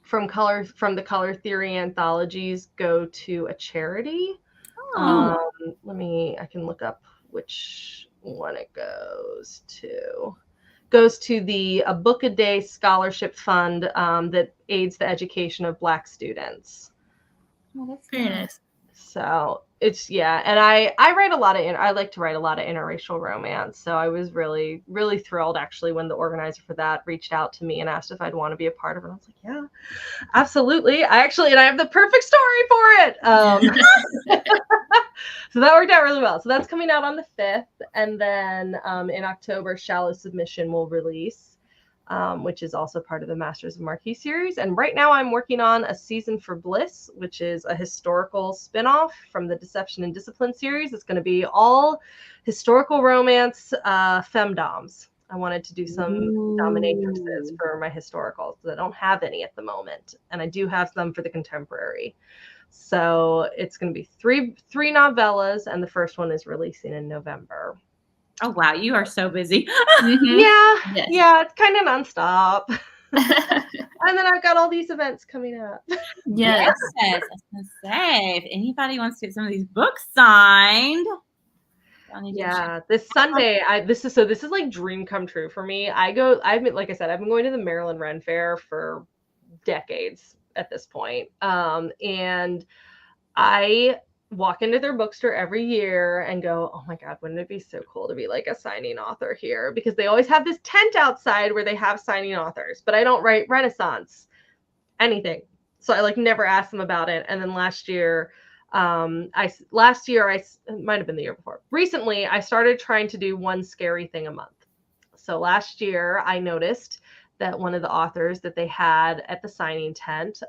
from the Color Theory anthologies go to a charity. I can look up which one it goes to. Goes to the A Book a Day Scholarship Fund that aids the education of Black students. Oh, that's Very nice. So it's, yeah, and I like to write a lot of interracial romance. So I was really, really thrilled actually when the organizer for that reached out to me and asked if I'd want to be a part of it. I was like, yeah, absolutely. I have the perfect story for it. So that worked out really well. So that's coming out on the 5th, and then in October, Shallow Submission will release, which is also part of the Masters of Marquee series. And right now I'm working on A Season for Bliss, which is a historical spinoff from the Deception and Discipline series. It's going to be all historical romance femdoms. I wanted to do some dominatrixes for my historicals because I don't have any at the moment, and I do have some for the contemporary. So it's going to be three novellas, and the first one is releasing in November. Oh wow, you are so busy. Mm-hmm. Yeah, it's kind of nonstop. And then I've got all these events coming up. Yes, I was gonna say, if anybody wants to get some of these books signed, yeah, this Sunday, this is like dream come true for me. Like I said, I've been going to the Maryland Ren Fair for decades at this point, and I walk into their bookstore every year and go, oh my God, wouldn't it be so cool to be like a signing author here? Because they always have this tent outside where they have signing authors, but I don't write Renaissance, anything. So I like never asked them about it. And then last year, it might have been the year before. Recently, I started trying to do one scary thing a month. So last year, I noticed that one of the authors that they had at the signing tent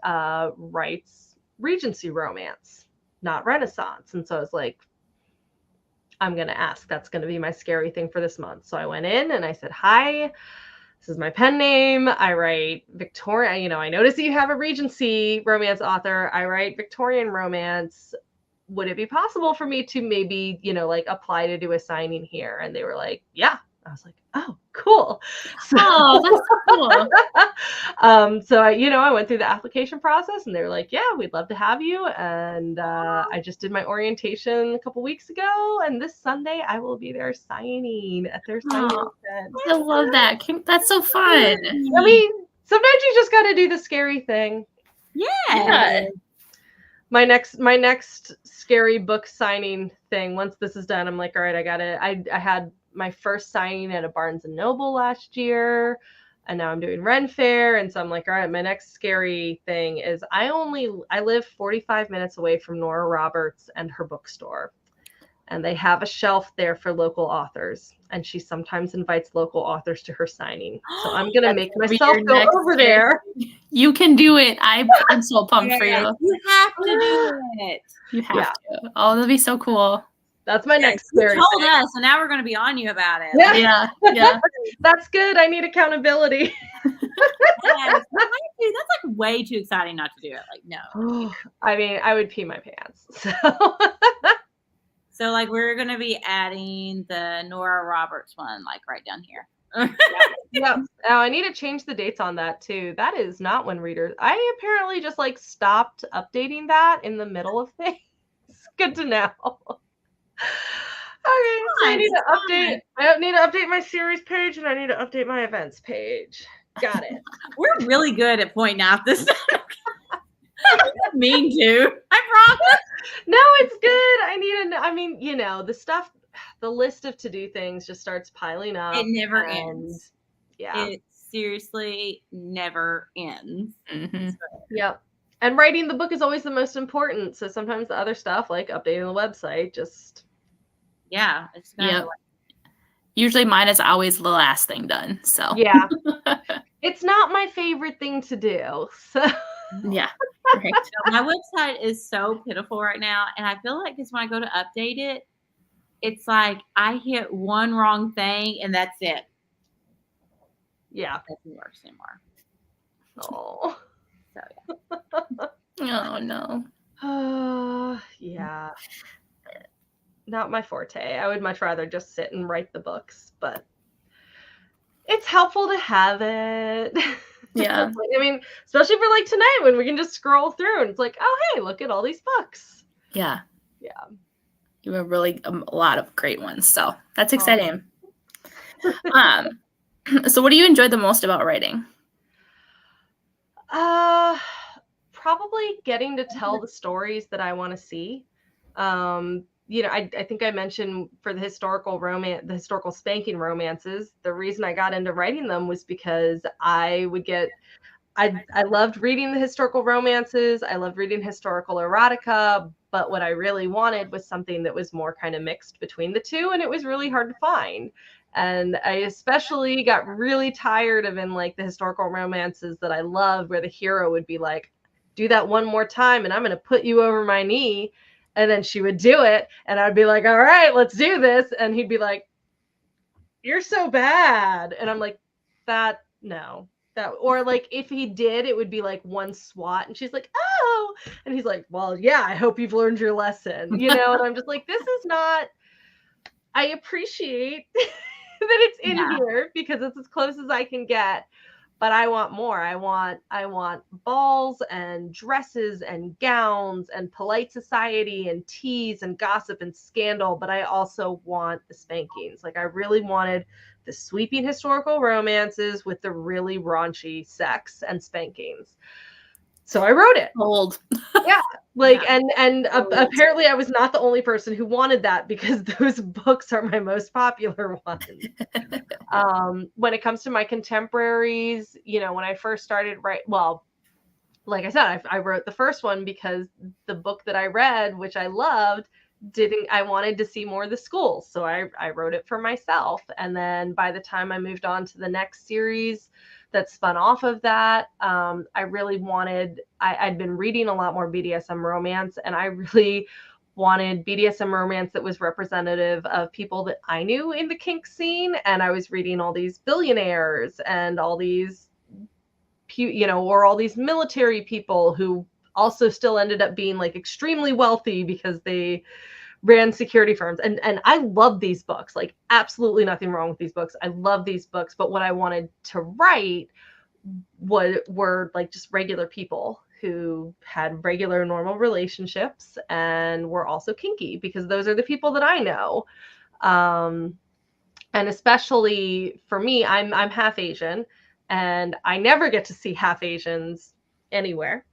writes Regency romance, not Renaissance. And so I was like, I'm going to ask. That's going to be my scary thing for this month. So I went in and I said, hi, this is my pen name. I write Victorian. You know, I noticed that you have a Regency romance author. I write Victorian romance. Would it be possible for me to maybe, you know, like apply to do a signing here? And they were like, yeah. I was like, oh, cool. So, Oh, that's cool. so I went through the application process and they were like, yeah, we'd love to have you. And I just did my orientation a couple weeks ago. And this Sunday I will be there signing at their signing event. I love that. That's so fun. I mean, sometimes you just got to do the scary thing. Yeah. My next scary book signing thing, once this is done, I'm like, all right, I had my first signing at a Barnes and Noble last year, and now I'm doing Ren Fair. And so I'm like, all right, my next scary thing is I live 45 minutes away from Nora Roberts and her bookstore. And they have a shelf there for local authors. And she sometimes invites local authors to her signing. So I'm going to make myself go over there. You can do it. I'm so pumped for you. You have to do it. You have to. Oh, that'll be so cool. That's my next scary You told thing. us, so now we're going to be on you about it. Yeah. That's good. I need accountability. Yes. That's like way too exciting not to do it. Like, no. I mean, I would pee my pants. So like we're going to be adding the Nora Roberts one like right down here. Yeah. Now I need to change the dates on that too. That is not when readers. I apparently just like stopped updating that in the middle of things. Good to know. Okay, so I need to update. I need to update my series page and I need to update my events page. Got it. We're really good at pointing out this stuff. I didn't mean to. I promise. No, it's good. I need to. I mean, the list of to-do things just starts piling up. It never ends. Yeah. It seriously never ends. Mm-hmm. Yep. And writing the book is always the most important. So sometimes the other stuff, like updating the website, just. Yeah. It's Usually mine is always the last thing done. So. Yeah. It's not my favorite thing to do. So. Yeah. Right. So my website is so pitiful right now. And I feel like it's when I go to update it, it's like I hit one wrong thing and that's it. Yeah. It doesn't work anymore. Oh. So yeah. Oh no. Yeah. Not my forte. I would much rather just sit and write the books, but it's helpful to have it. Yeah. I mean, especially for like tonight when we can just scroll through and it's like, oh, hey, look at all these books. Yeah. Yeah. You have really a lot of great ones. So that's exciting. So what do you enjoy the most about writing? Probably getting to tell the stories that I want to see. I think I mentioned for the historical spanking romances, the reason I got into writing them was because I loved reading the historical romances. I loved reading historical erotica, but what I really wanted was something that was more kind of mixed between the two, and it was really hard to find. And I especially got really tired of in like the historical romances that I loved where the hero would be like, do that one more time and I'm going to put you over my knee. And then she would do it and I'd be like, all right, let's do this. And he'd be like, you're so bad. And I'm like, no. Or like if he did, it would be like one swat and she's like, oh, and he's like, well, yeah, I hope you've learned your lesson, and I'm just like, this is not, I appreciate that it's in here because it's as close as I can get, but I want more. I want balls and dresses and gowns and polite society and teas and gossip and scandal, but I also want the spankings. Like I really wanted the sweeping historical romances with the really raunchy sex and spankings. So I wrote it. Old. Yeah. Like, Yeah. and Old. apparently I was not the only person who wanted that, because those books are my most popular ones. When it comes to my contemporaries, you know, when I first started well, like I said, I wrote the first one because the book that I read, which I loved, I wanted to see more of the schools. So I wrote it for myself. And then by the time I moved on to the next series that spun off of that, I really wanted, I'd been reading a lot more BDSM romance, and I really wanted BDSM romance that was representative of people that I knew in the kink scene. And I was reading all these billionaires and all these, you know, or all these military people who also still ended up being like extremely wealthy because they ran security firms. And I love these books, like absolutely nothing wrong with these books. I love these books, but what I wanted to write were like just regular people who had regular normal relationships and were also kinky, because those are the people that I know. And especially for me, I'm half Asian, and I never get to see half Asians anywhere.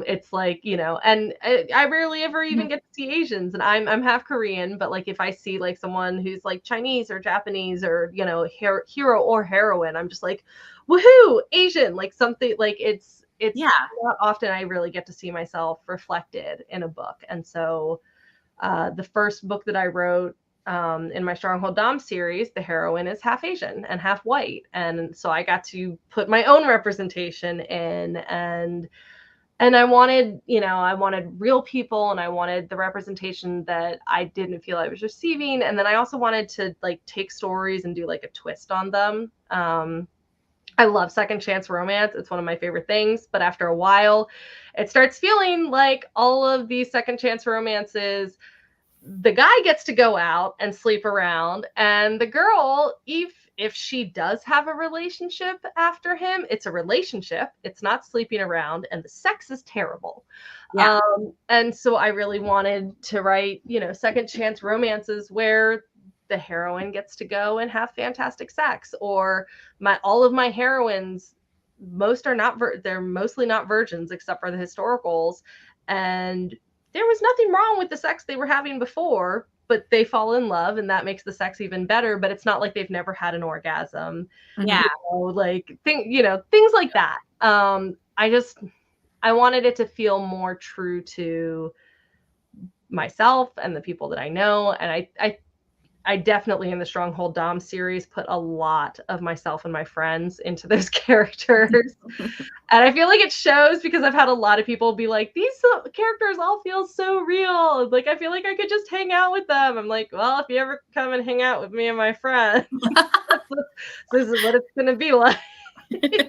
It's like, you know, and I rarely ever even get to see Asians, and I'm half Korean, but like if I see like someone who's like Chinese or Japanese or, you know, hero or heroine, I'm just like, woohoo, Asian, like something like it's Yeah. not often I really get to see myself reflected in a book. And so the first book that I wrote, in my Stronghold Dom series, the heroine is half Asian and half white. And so I got to put my own representation in, and I wanted, you know, I wanted real people, and I wanted the representation that I didn't feel I was receiving. And then I also wanted to like take stories and do like a twist on them. I love second chance romance. It's one of my favorite things. But after a while, it starts feeling like all of these second chance romances, the guy gets to go out and sleep around, and the girl, if she does have a relationship after him, it's a relationship, it's not sleeping around, and the sex is terrible. Yeah. And so I really wanted to write, you know, second chance romances where the heroine gets to go and have fantastic sex, or all of my heroines, they're mostly not virgins except for the historicals, and there was nothing wrong with the sex they were having before, but they fall in love, and that makes the sex even better. But it's not like they've never had an orgasm. Yeah. You know, like things like that. I wanted it to feel more true to myself and the people that I know. And I definitely, in the Stronghold Dom series, put a lot of myself and my friends into those characters. And I feel like it shows, because I've had a lot of people be like, these characters all feel so real. Like, I feel like I could just hang out with them. I'm like, well, if you ever come and hang out with me and my friends, this is what it's going to be like. Yeah.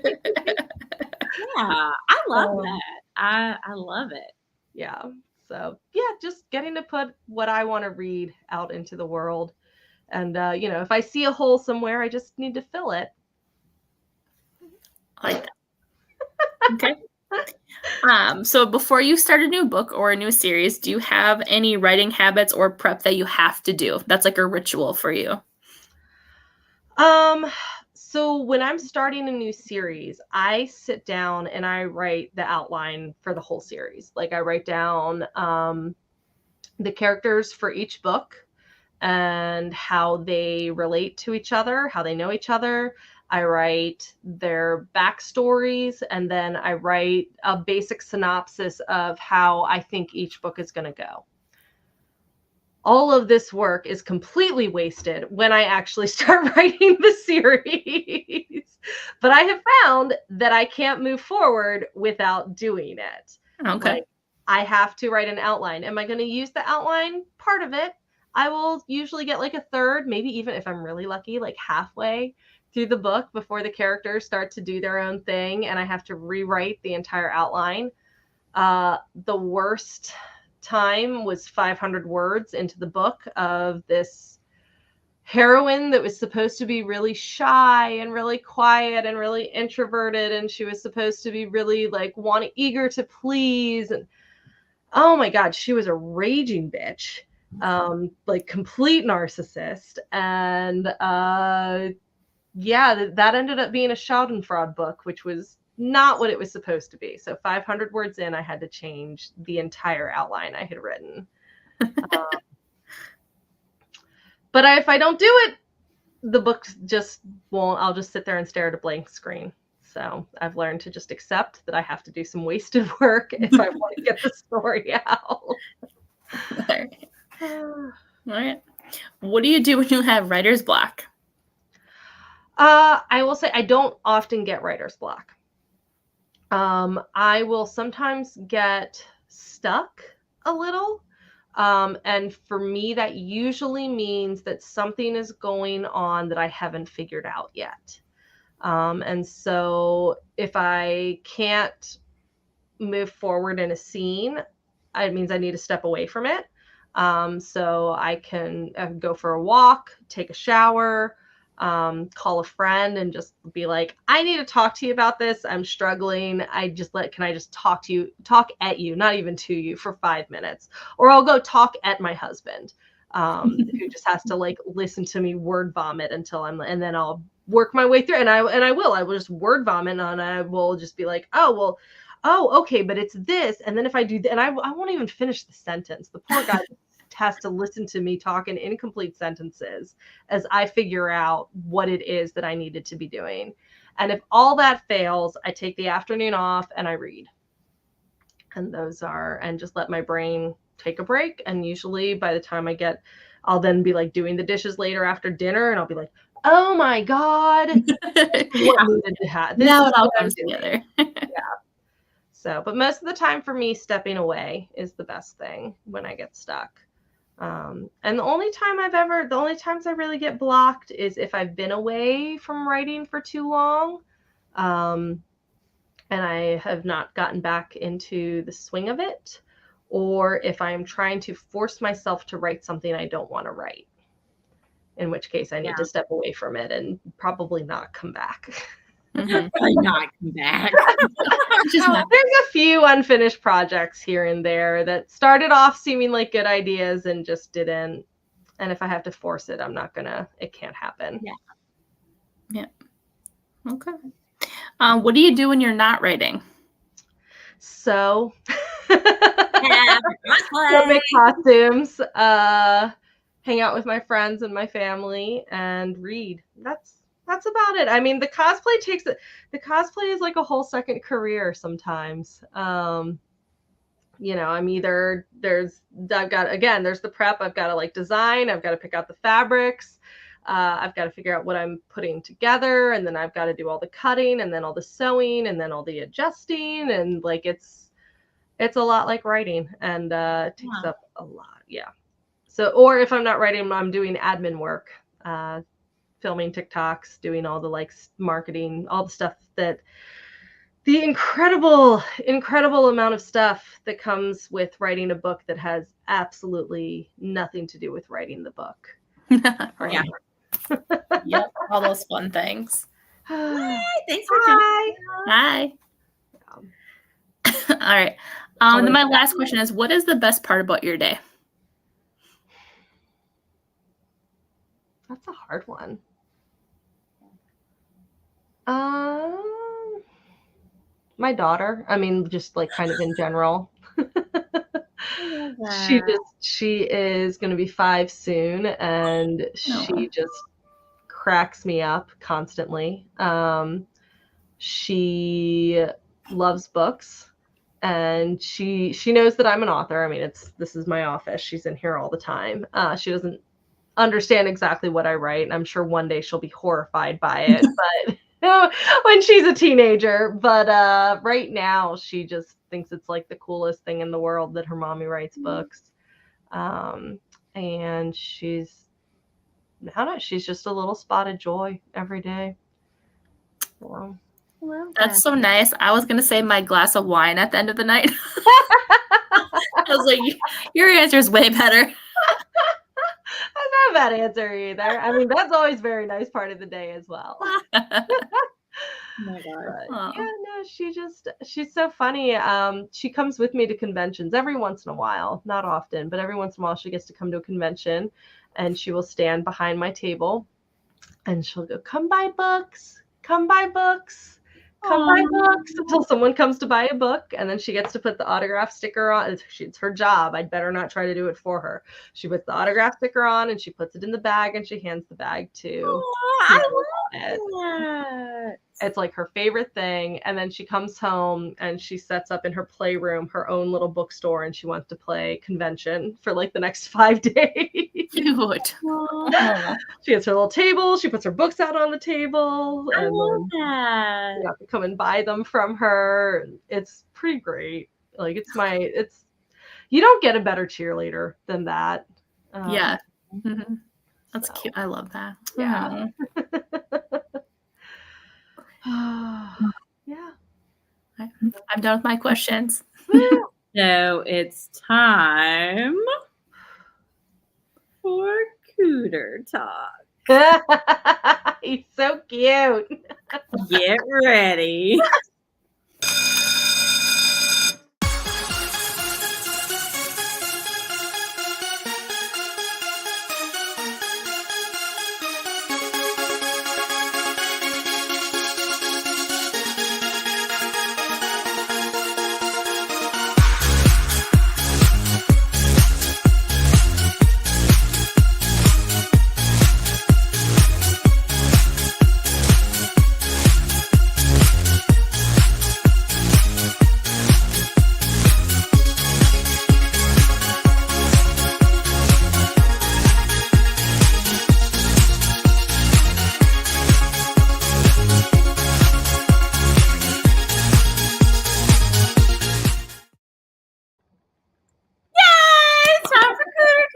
I love that. I love it. Yeah. So, yeah, just getting to put what I want to read out into the world. And, you know, if I see a hole somewhere, I just need to fill it. I like that. Okay. So before you start a new book or a new series, do you have any writing habits or prep that you have to do? That's like a ritual for you. So when I'm starting a new series, I sit down and I write the outline for the whole series. Like, I write down the characters for each book and how they relate to each other, how they know each other. I write their backstories, and then I write a basic synopsis of how I think each book is going to go. All of this work is completely wasted when I actually start writing the series. But I have found that I can't move forward without doing it. Okay. Like, I have to write an outline. Am I going to use the outline? Part of it. I will usually get like a third, maybe even if I'm really lucky, like halfway through the book before the characters start to do their own thing, and I have to rewrite the entire outline. The worst time was 500 words into the book of this heroine that was supposed to be really shy and really quiet and really introverted, and she was supposed to be really like eager to please, and oh my god, she was a raging bitch, like complete narcissist. And yeah, that ended up being a Schadenfreude book, which was not what it was supposed to be. So 500 words in, I had to change the entire outline I had written. But if I don't do it, the book just won't. I'll just sit there and stare at a blank screen. So I've learned to just accept that I have to do some wasted work if I want to get the story out. All right. All right. What do you do when you have writer's block? I will say I don't often get writer's block. I will sometimes get stuck a little. And for me, that usually means that something is going on that I haven't figured out yet. And so if I can't move forward in a scene, it means I need to step away from it. So I can go for a walk, take a shower, call a friend and just be like, I need to talk to you about this. I'm struggling. Can I just talk at you, not even to you, for 5 minutes? Or I'll go talk at my husband, who just has to like listen to me word vomit and then I'll work my way through. And I will just word vomit, and I will just be like, oh, okay, but it's this. And then if I do that, and I won't even finish the sentence. The poor guy has to listen to me talk in incomplete sentences as I figure out what it is that I needed to be doing. And if all that fails, I take the afternoon off and I read. And and just let my brain take a break. And usually by the time I'll then be like doing the dishes later after dinner, and I'll be like, oh my God, what needed to happen? Now it all comes together. Yeah. So, but most of the time for me, stepping away is the best thing when I get stuck. And the only times I really get blocked is if I've been away from writing for too long, and I have not gotten back into the swing of it, or if I'm trying to force myself to write something I don't want to write, in which case I need to step away from it and probably not come back. Not come back. There's a few unfinished projects here and there that started off seeming like good ideas and just didn't. And if I have to force it, it can't happen. Yeah. Okay. What do you do when you're not writing? So make costumes, hang out with my friends and my family, and read. That's about it. I mean, the cosplay is like a whole second career sometimes. I'm either there's the prep. I've got to like design. I've got to pick out the fabrics. I've got to figure out what I'm putting together, and then I've got to do all the cutting, and then all the sewing, and then all the adjusting, and like it's a lot like writing, and it takes up a lot. Yeah. So, or if I'm not writing, I'm doing admin work. Filming TikToks, doing all the like marketing, all the stuff the incredible amount of stuff that comes with writing a book that has absolutely nothing to do with writing the book. Right. Yep. All those fun things. Hi, thanks for coming. Hi. All right. Then my last question is, what is the best part about your day? That's a hard one. My daughter. I mean, just like kind of in general. She is going to be 5 soon, and she just cracks me up constantly. She loves books, and she knows that I'm an author. I mean, this is my office. She's in here all the time. She doesn't understand exactly what I write, and I'm sure one day she'll be horrified by it, but when she's a teenager. But right now she just thinks it's like the coolest thing in the world that her mommy writes books. And she's just a little spot of joy every day. Well, that's so nice. I was gonna say my glass of wine at the end of the night. I was like, your answer is way better. That's not a bad answer either. I mean, that's always a very nice part of the day as well. Oh my God. But, yeah, no, she's so funny. She comes with me to conventions every once in a while, not often, but every once in a while she gets to come to a convention, and she will stand behind my table and she'll go, come buy books, come buy books until someone comes to buy a book, and then she gets to put the autograph sticker on. It's her job. I'd better not try to do it for her. She puts the autograph sticker on, and she puts it in the bag, and she hands the bag to I whoever love bought it. that. It's like her favorite thing. And then she comes home and she sets up in her playroom her own little bookstore, and she wants to play convention for like the next 5 days. Cute. Aw, She has her little table. She puts her books out on the table, I and love then that. you have to come and buy them from her. It's pretty great. Like you don't get a better cheerleader than that. Yeah. Mhm. That's So, cute. I love that. yeah. Mhm. Yeah. I'm done with my questions. So it's time for Cougar Talk. He's so cute. Get ready. Yay! It's time for Cougar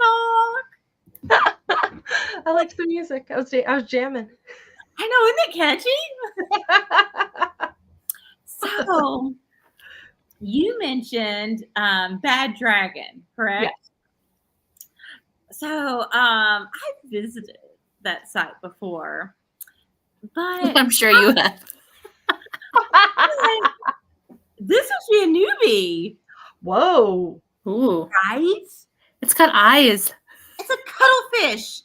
Talk. I like the music. I was jamming. I know, isn't it catchy? So you mentioned Bad Dragon, correct? Yes. So I've visited that site before, but I'm sure you have. this is your newbie, Whoa. Ooh. right? It's got eyes. It's a cuttlefish.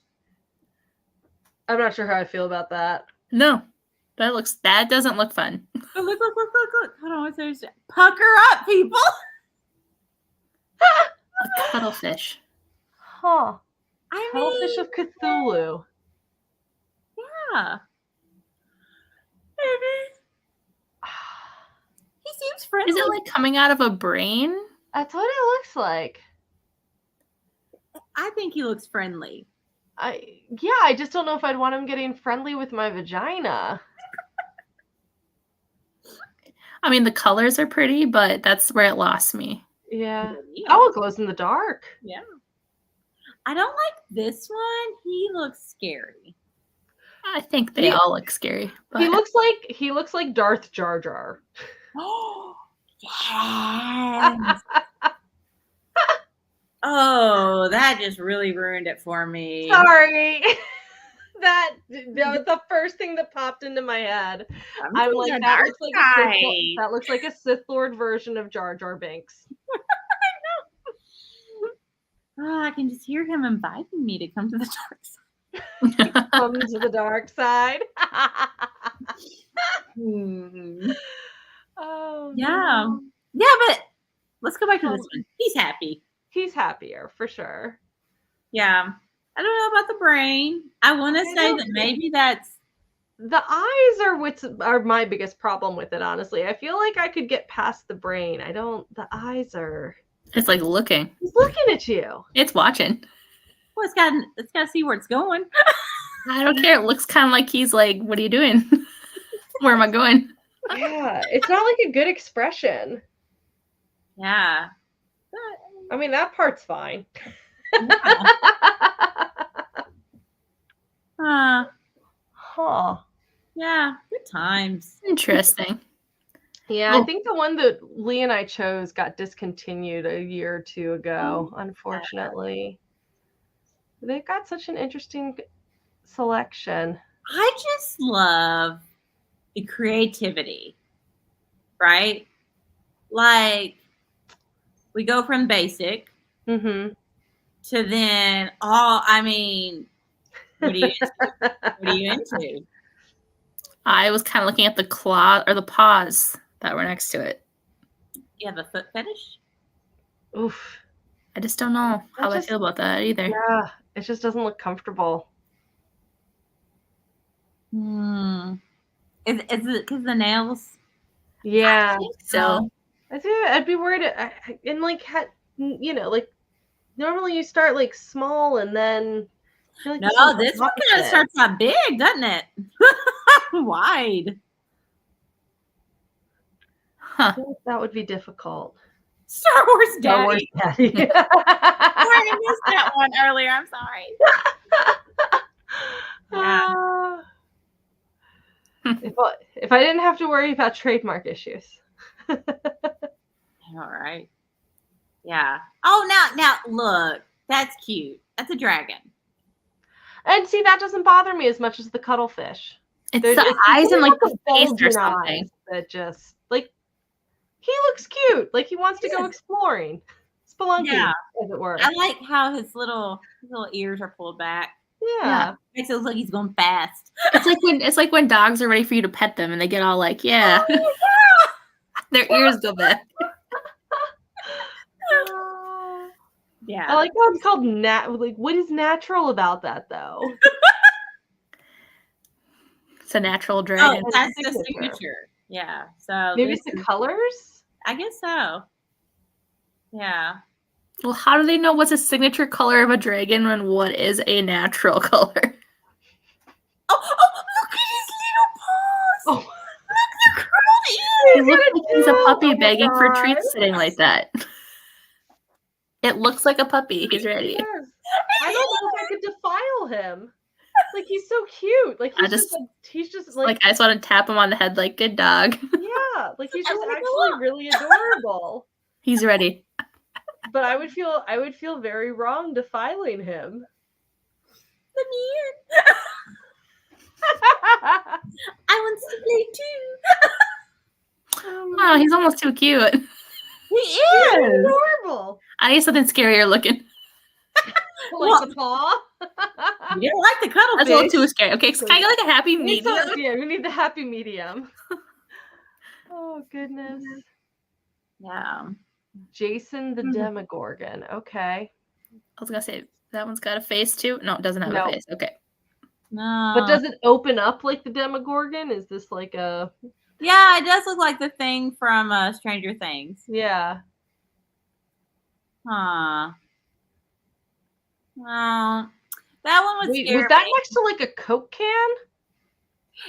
I'm not sure how I feel about that. No. That doesn't look fun. Oh, look. Hold on, what's there? Pucker up, people. A cuttlefish. Huh. I Cuttlefish mean, of Cthulhu. yeah. Maybe. He seems friendly. Is it like coming out of a brain? That's what it looks like. I think he looks friendly. I just don't know if I'd want him getting friendly with my vagina. I mean, the colors are pretty, but that's where it lost me. Yeah. Yeah. Oh, it glows in the dark. Yeah. I don't like this one. He looks scary. I think they all look scary. But He looks like Darth Jar Jar. Oh, yes. Oh, that just really ruined it for me. Sorry. That was the first thing that popped into my head. I'm like, that looks like a Sith Lord version of Jar Jar Binks. Oh, I can just hear him inviting me to come to the dark side. Come to the dark side. Oh, Yeah. no. Yeah, but let's go back to this one. He's happy. He's happier for sure. Yeah. I don't know about the brain. I want to say that maybe that's The eyes are my biggest problem with it, honestly. I feel like I could get past the brain. The eyes are. it's like looking. He's looking at you. It's watching. well, it's got to see where it's going. I don't care. It looks kind of like he's like, what are you doing? Where am I going? Yeah, it's not like a good expression. Yeah. I mean, that part's fine. Huh. Yeah, good times. Interesting. Yeah, I think the one that Lee and I chose got discontinued a year or two ago, unfortunately. They've got such an interesting selection. I just love the creativity, right? Like, we go from basic Mm-hmm. to then what are you into? What are you into? I was kind of looking at the claw or the paws that were next to it. You have a foot fetish? Oof. I just don't know how I feel about that either. Yeah, it just doesn't look comfortable. Is it because the nails? Yeah. I think so. I'd be worried. And like, you know, like normally you start like small and then. I feel like No, this one kind of starts out big, doesn't it? Wide. Huh. I feel like that would be difficult. Star Wars Star Wars Daddy. Daddy. Sorry, I missed that one earlier. I'm sorry. Yeah. If I didn't have to worry about trademark issues. All right. Yeah. Oh, now look. That's cute. That's a dragon. And see, that doesn't bother me as much as the cuttlefish. It's the eyes and like the face or bulging something. eyes that just like he looks cute. Like he wants to go exploring. Spelunking, as it were. I like how his little ears are pulled back. Yeah. Makes it look like he's going fast. It's like when dogs are ready for you to pet them and they get all like, yeah. Their ears go back. Yeah. I like how it's called like what is natural about that though? It's a natural dragon. Oh, that's the signature. Yeah. So maybe it's the colors? I guess so. Yeah. Well, how do they know what's a signature color of a dragon when what is a natural color? Oh, look at his little paws. Oh. Look, the curly He looks like he's a puppy begging for treats sitting like that. It looks like a puppy. He's ready. Yes. I don't know if I could defile him. Like he's so cute. Like he's just like I just want to tap him on the head like good dog. Yeah, like he's just actually really adorable. He's ready. But I would feel very wrong defiling him. Let me in. I want to play too. Oh, he's almost too cute. He is adorable. I need something scarier looking. Like the paw. You didn't like the cuddle. That's a little too scary. Okay, so can I get like a happy medium? Yeah, we need the happy medium. Oh goodness. Yeah. Jason the Demogorgon. Okay. I was gonna say that one's got a face too. No, it doesn't have a face. Okay. No. But does it open up like the Demogorgon? Is this like a? Yeah, it does look like the thing from Stranger Things. Yeah. Huh. Well, that one was scary. Was that next to like a Coke can?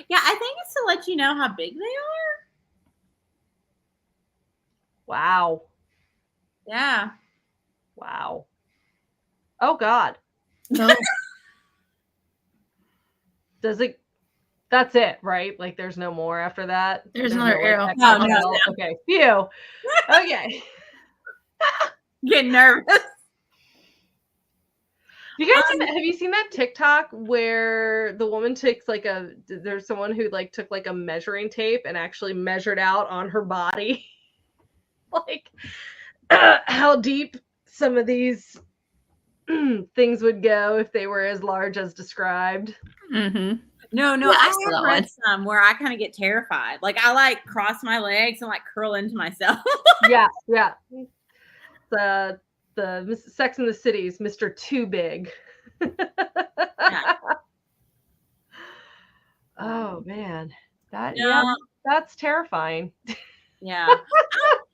Yeah, I think it's to let you know how big they are. Wow. Yeah. Wow. Oh God. No. Does it? That's it, right? Like, there's no more after that. There's another arrow. No. Okay. Phew. Okay. Getting nervous. You guys have you seen that TikTok where the woman takes like there's someone who like took like a measuring tape and actually measured out on her body like how deep some of these things would go if they were as large as described. Mm-hmm. No, Yeah, I have read some where I kind of get terrified. Like I like cross my legs and like curl into myself. Yeah. The Sex and the City's Mr. Too Big. Yeah. Oh man, that's terrifying. Yeah.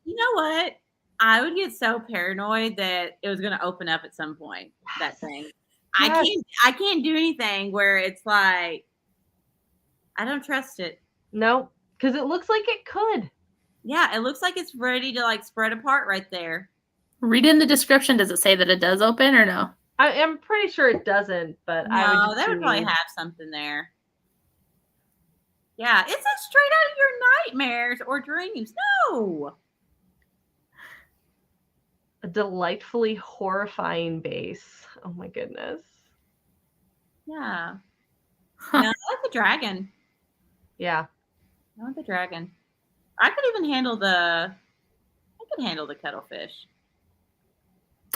You know what? I would get so paranoid that it was going to open up at some point. That thing. Yes. I can't do anything where it's like I don't trust it. No, because it looks like it could. Yeah, it looks like it's ready to like spread apart right there. Read in the description. Does it say that it does open or no? I am pretty sure it doesn't, but no, they would probably have something there. Yeah, it's a straight out of your nightmares or dreams. No. A delightfully horrifying base. Oh my goodness. Yeah. Huh. No, I like the dragon. Yeah. I want the dragon. I could even handle the cuttlefish.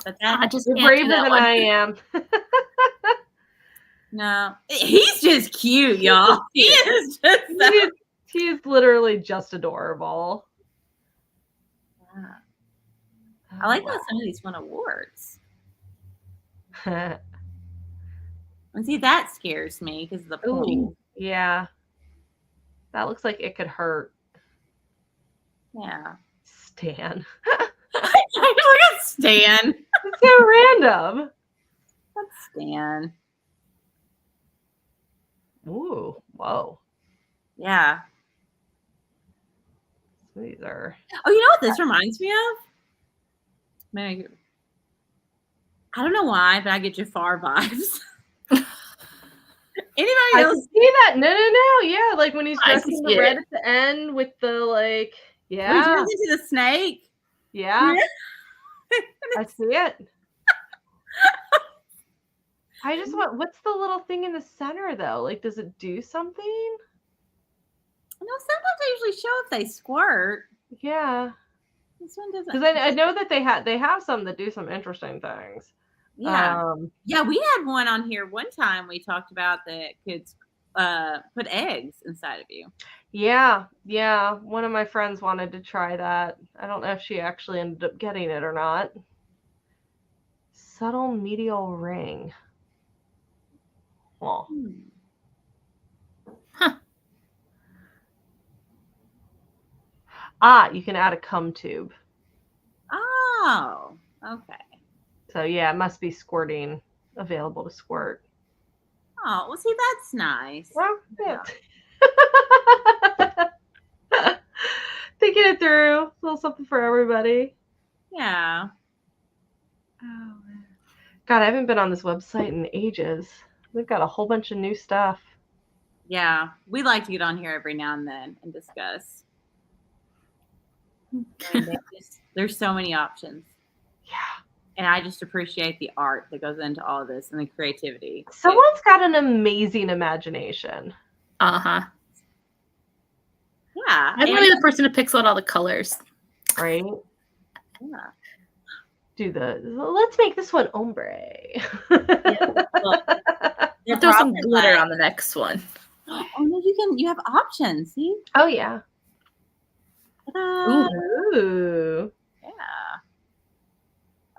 But You're braver than I am. No, he's just cute, y'all. He is just. He is literally just adorable. Yeah. I like how some of these won awards. And see, that scares me because of the point. Ooh, yeah. That looks like it could hurt. Yeah. Stan. Look at Stan. It's so random. That's Stan. Ooh, whoa. Yeah. These are. Oh, you know what this reminds me of? Man, I don't know why, but I get Jafar vibes. Anybody I else? can see that. No. Yeah, like when he's I dressed in the see red it. at the end with the like. When he Yeah. turns into the snake. Yeah. I see it. I just want. What's the little thing in the center though? Like, does it do something? No, sometimes they usually show if they squirt. Yeah. This one doesn't. Because I know that they have some that do some interesting things. Yeah. Yeah, we had one on here one time we talked about that could put eggs inside of you. Yeah. One of my friends wanted to try that. I don't know if she actually ended up getting it or not. Subtle medial ring. Oh. Huh. You can add a cum tube. Oh, okay. So yeah, it must be squirting, available to squirt. Oh, well, see, that's nice. Well, yeah. Thinking it through. A little something for everybody. Yeah. Oh, man. God, I haven't been on this website in ages. We've got a whole bunch of new stuff. Yeah. We like to get on here every now and then and discuss. There's so many options. Yeah. And I just appreciate the art that goes into all of this and the creativity. Someone's got an amazing imagination. Uh-huh. Yeah. I'm really the person who picks out all the colors. Right? Yeah. Let's make this one ombre. Well, Throw some glitter on the next one. Oh no, you have options, see? Oh yeah. Ta-da. Ooh. Yeah.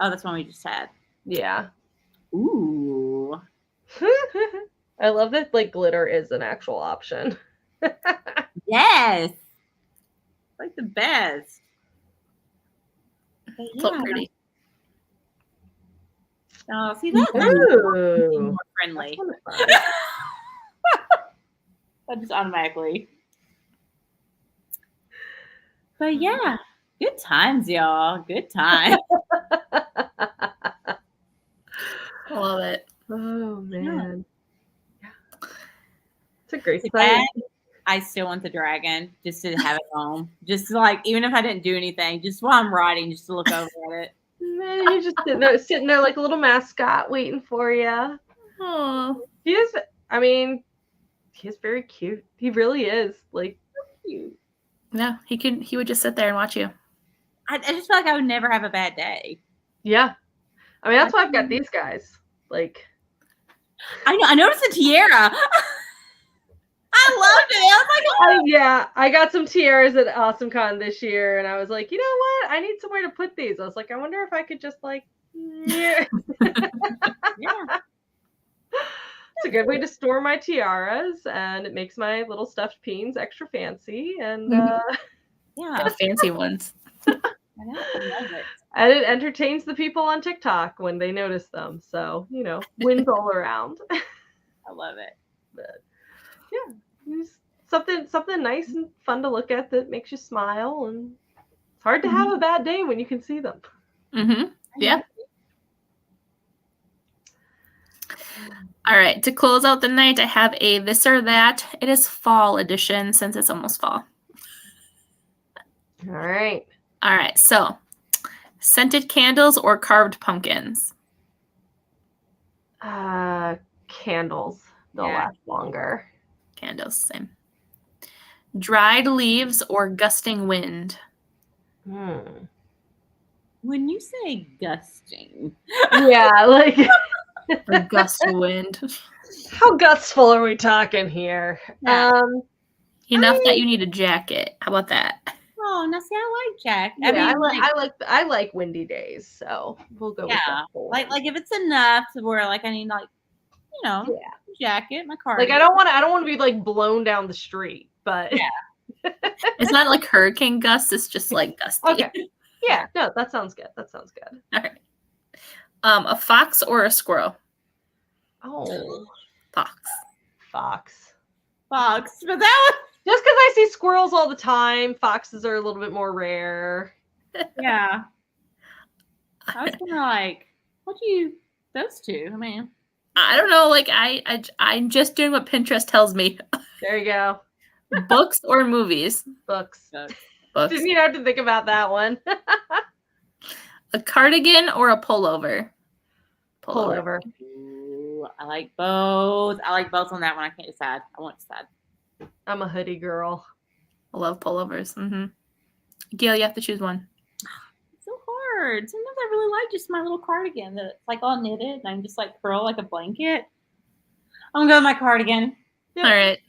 Oh, that's one we just had. Yeah. Ooh. I love that like glitter is an actual option. Yes. Like the best. But So pretty. Oh, see that's Ooh. more friendly. That just automatically. But yeah, good times, y'all. Good times. I love it. Oh man. Yeah. It's a great Too site. bad I still want the dragon just to have it home. Just like even if I didn't do anything, just while I'm writing, just to look over at it. Man, you're just sitting there like a little mascot waiting for you. Oh, He's very cute. He really is. Like Cute. no, he would just sit there and watch you. I just feel like I would never have a bad day. yeah. I mean that's why I've got these guys. Like I know. I noticed the tiara. I loved it. I was like, oh. yeah, I got some tiaras at AwesomeCon this year, and I was like, you know what? I need somewhere to put these. I was like, I wonder if I could just like, yeah. Yeah. It's a good way to store my tiaras, and it makes my little stuffed peens extra fancy, and Yeah. The fancy ones. I know. I love it. and it entertains the people on TikTok when they notice them. So wins all around. I love it. But yeah, just something nice and fun to look at that makes you smile, and it's hard to have a bad day when you can see them. Mm-hmm. Yeah. All right. To close out the night, I have a this or that. It is fall edition since it's almost fall. All right. All right. So, scented candles or carved pumpkins? Candles. They'll last longer. Candles, same. Dried leaves or gusting wind? When you say gusting, Yeah, like Or gust of wind? How gustful are we talking here? Yeah. Enough that you need a jacket. How about that? Oh, now see, I like Jack. Yeah, I like windy days, so we'll go with gustful. Like if it's enough to where like I need like, yeah, jacket, my like cardigan. I don't want to be like blown down the street, but Yeah. It's not like hurricane gusts. It's just like gusty. Okay. Yeah, no, that sounds good. That sounds good. All right. A fox or a squirrel? Oh, Fox. fox. Fox, but that Just because I see squirrels all the time, foxes are a little bit more rare. yeah. I was kind of like, what do you those two? I mean, I don't know. Like I'm just doing what Pinterest tells me. There you go. Books or movies? Books. Books. Didn't even have to think about that one. A cardigan or a pullover? Pullover. Ooh, I like both. I like both on that one. I can't decide. I won't decide. I'm a hoodie girl. I love pullovers. Gail, you have to choose one. It's so hard. Sometimes I really like just my little cardigan that's like all knitted and I can just like curl like a blanket. I'm gonna go with my cardigan. Yep. All right.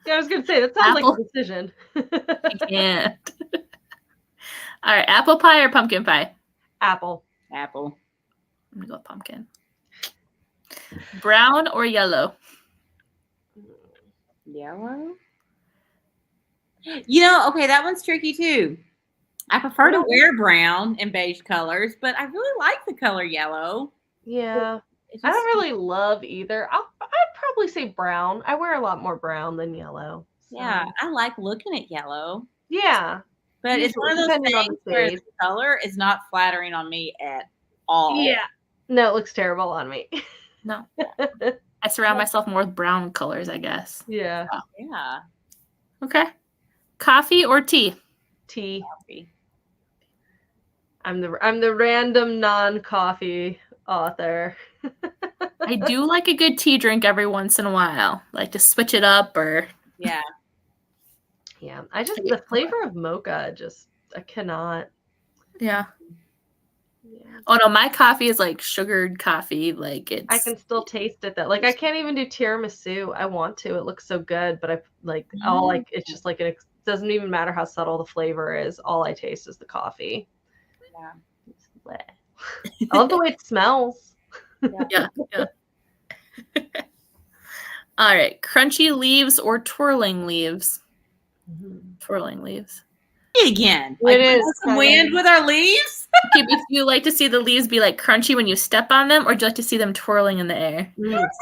Yeah, I was gonna say that sounds Apple. like a decision. I can't. All right. Apple pie or pumpkin pie? Apple. Apple. I'm gonna go with pumpkin. Brown or yellow? Yellow. Okay, that one's tricky too. I prefer to wear brown and beige colors, but I really like the color yellow. Yeah. It's I just- don't really love either. I'd probably say brown. I wear a lot more brown than yellow. So. Yeah, I like looking at yellow, Yeah. but it's one of those Depending on things the where shade. the color is not flattering on me at all. Yeah. No, it looks terrible on me. No. I surround myself more with brown colors, I guess. Yeah. Yeah. Okay. Coffee or tea? Tea. Coffee. I'm the random non-coffee author. I do like a good tea drink every once in a while. Like to switch it up or Yeah. Yeah. The flavor of mocha I cannot. yeah. Yeah. Oh no, my coffee is like sugared coffee. Like it's I can still taste it though. Like I can't even do tiramisu. I want to. It looks so good, but it's just like it doesn't even matter how subtle the flavor is. All I taste is the coffee. Yeah. I love the way it smells. yeah. All right. Crunchy leaves or twirling leaves? Twirling leaves. Again. It Like, is some wind with our leaves. Okay, but do you like to see the leaves be like crunchy when you step on them, or do you like to see them twirling in the air?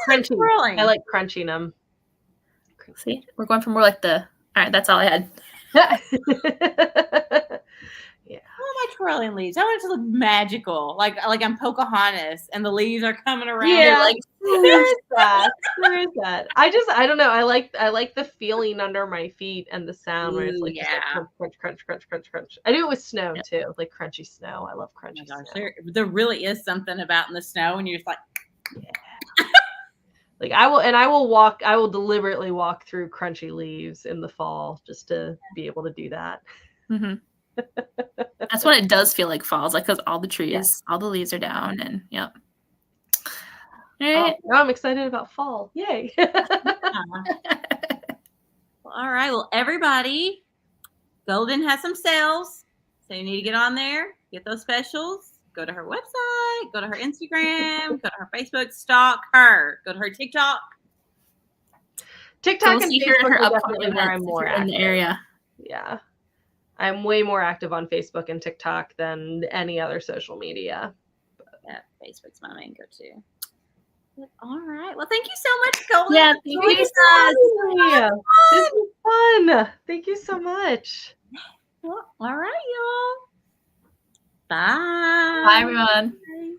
Crunchy. Twirling. I like crunching them. See, we're going for more like the. All right, that's all I had. Yeah. I want my twirling leaves. I want it to look magical, like I'm Pocahontas, and the leaves are coming around. Yeah, like there is that. There is that. I don't know. I like the feeling under my feet and the sound where it's like, just like crunch, crunch, crunch, crunch, crunch. I do it with snow too, like crunchy snow. I love crunchy snow. There really is something about in the snow when you're just like, yeah. Like I will deliberately walk through crunchy leaves in the fall just to be able to do that. Mm-hmm. That's when it does feel like fall. It's like because all the trees, all the leaves are down, and yep. All right. Now I'm excited about fall. Yay! Well, all right. Well, everybody, Golden has some sales, so you need to get on there, get those specials. Go to her website, go to her Instagram, go to her Facebook, stalk her, go to her TikTok. TikTok Go and see her Facebook at her are upcoming definitely where I'm events if more you're in active. the area. Yeah. I'm way more active on Facebook and TikTok than any other social media. Yeah, Facebook's my main go-to. All right. Well, thank you so much, Golden. Yeah, thank you. This was fun. Thank you so much. Well, all right, y'all. Bye. Bye, everyone. Bye.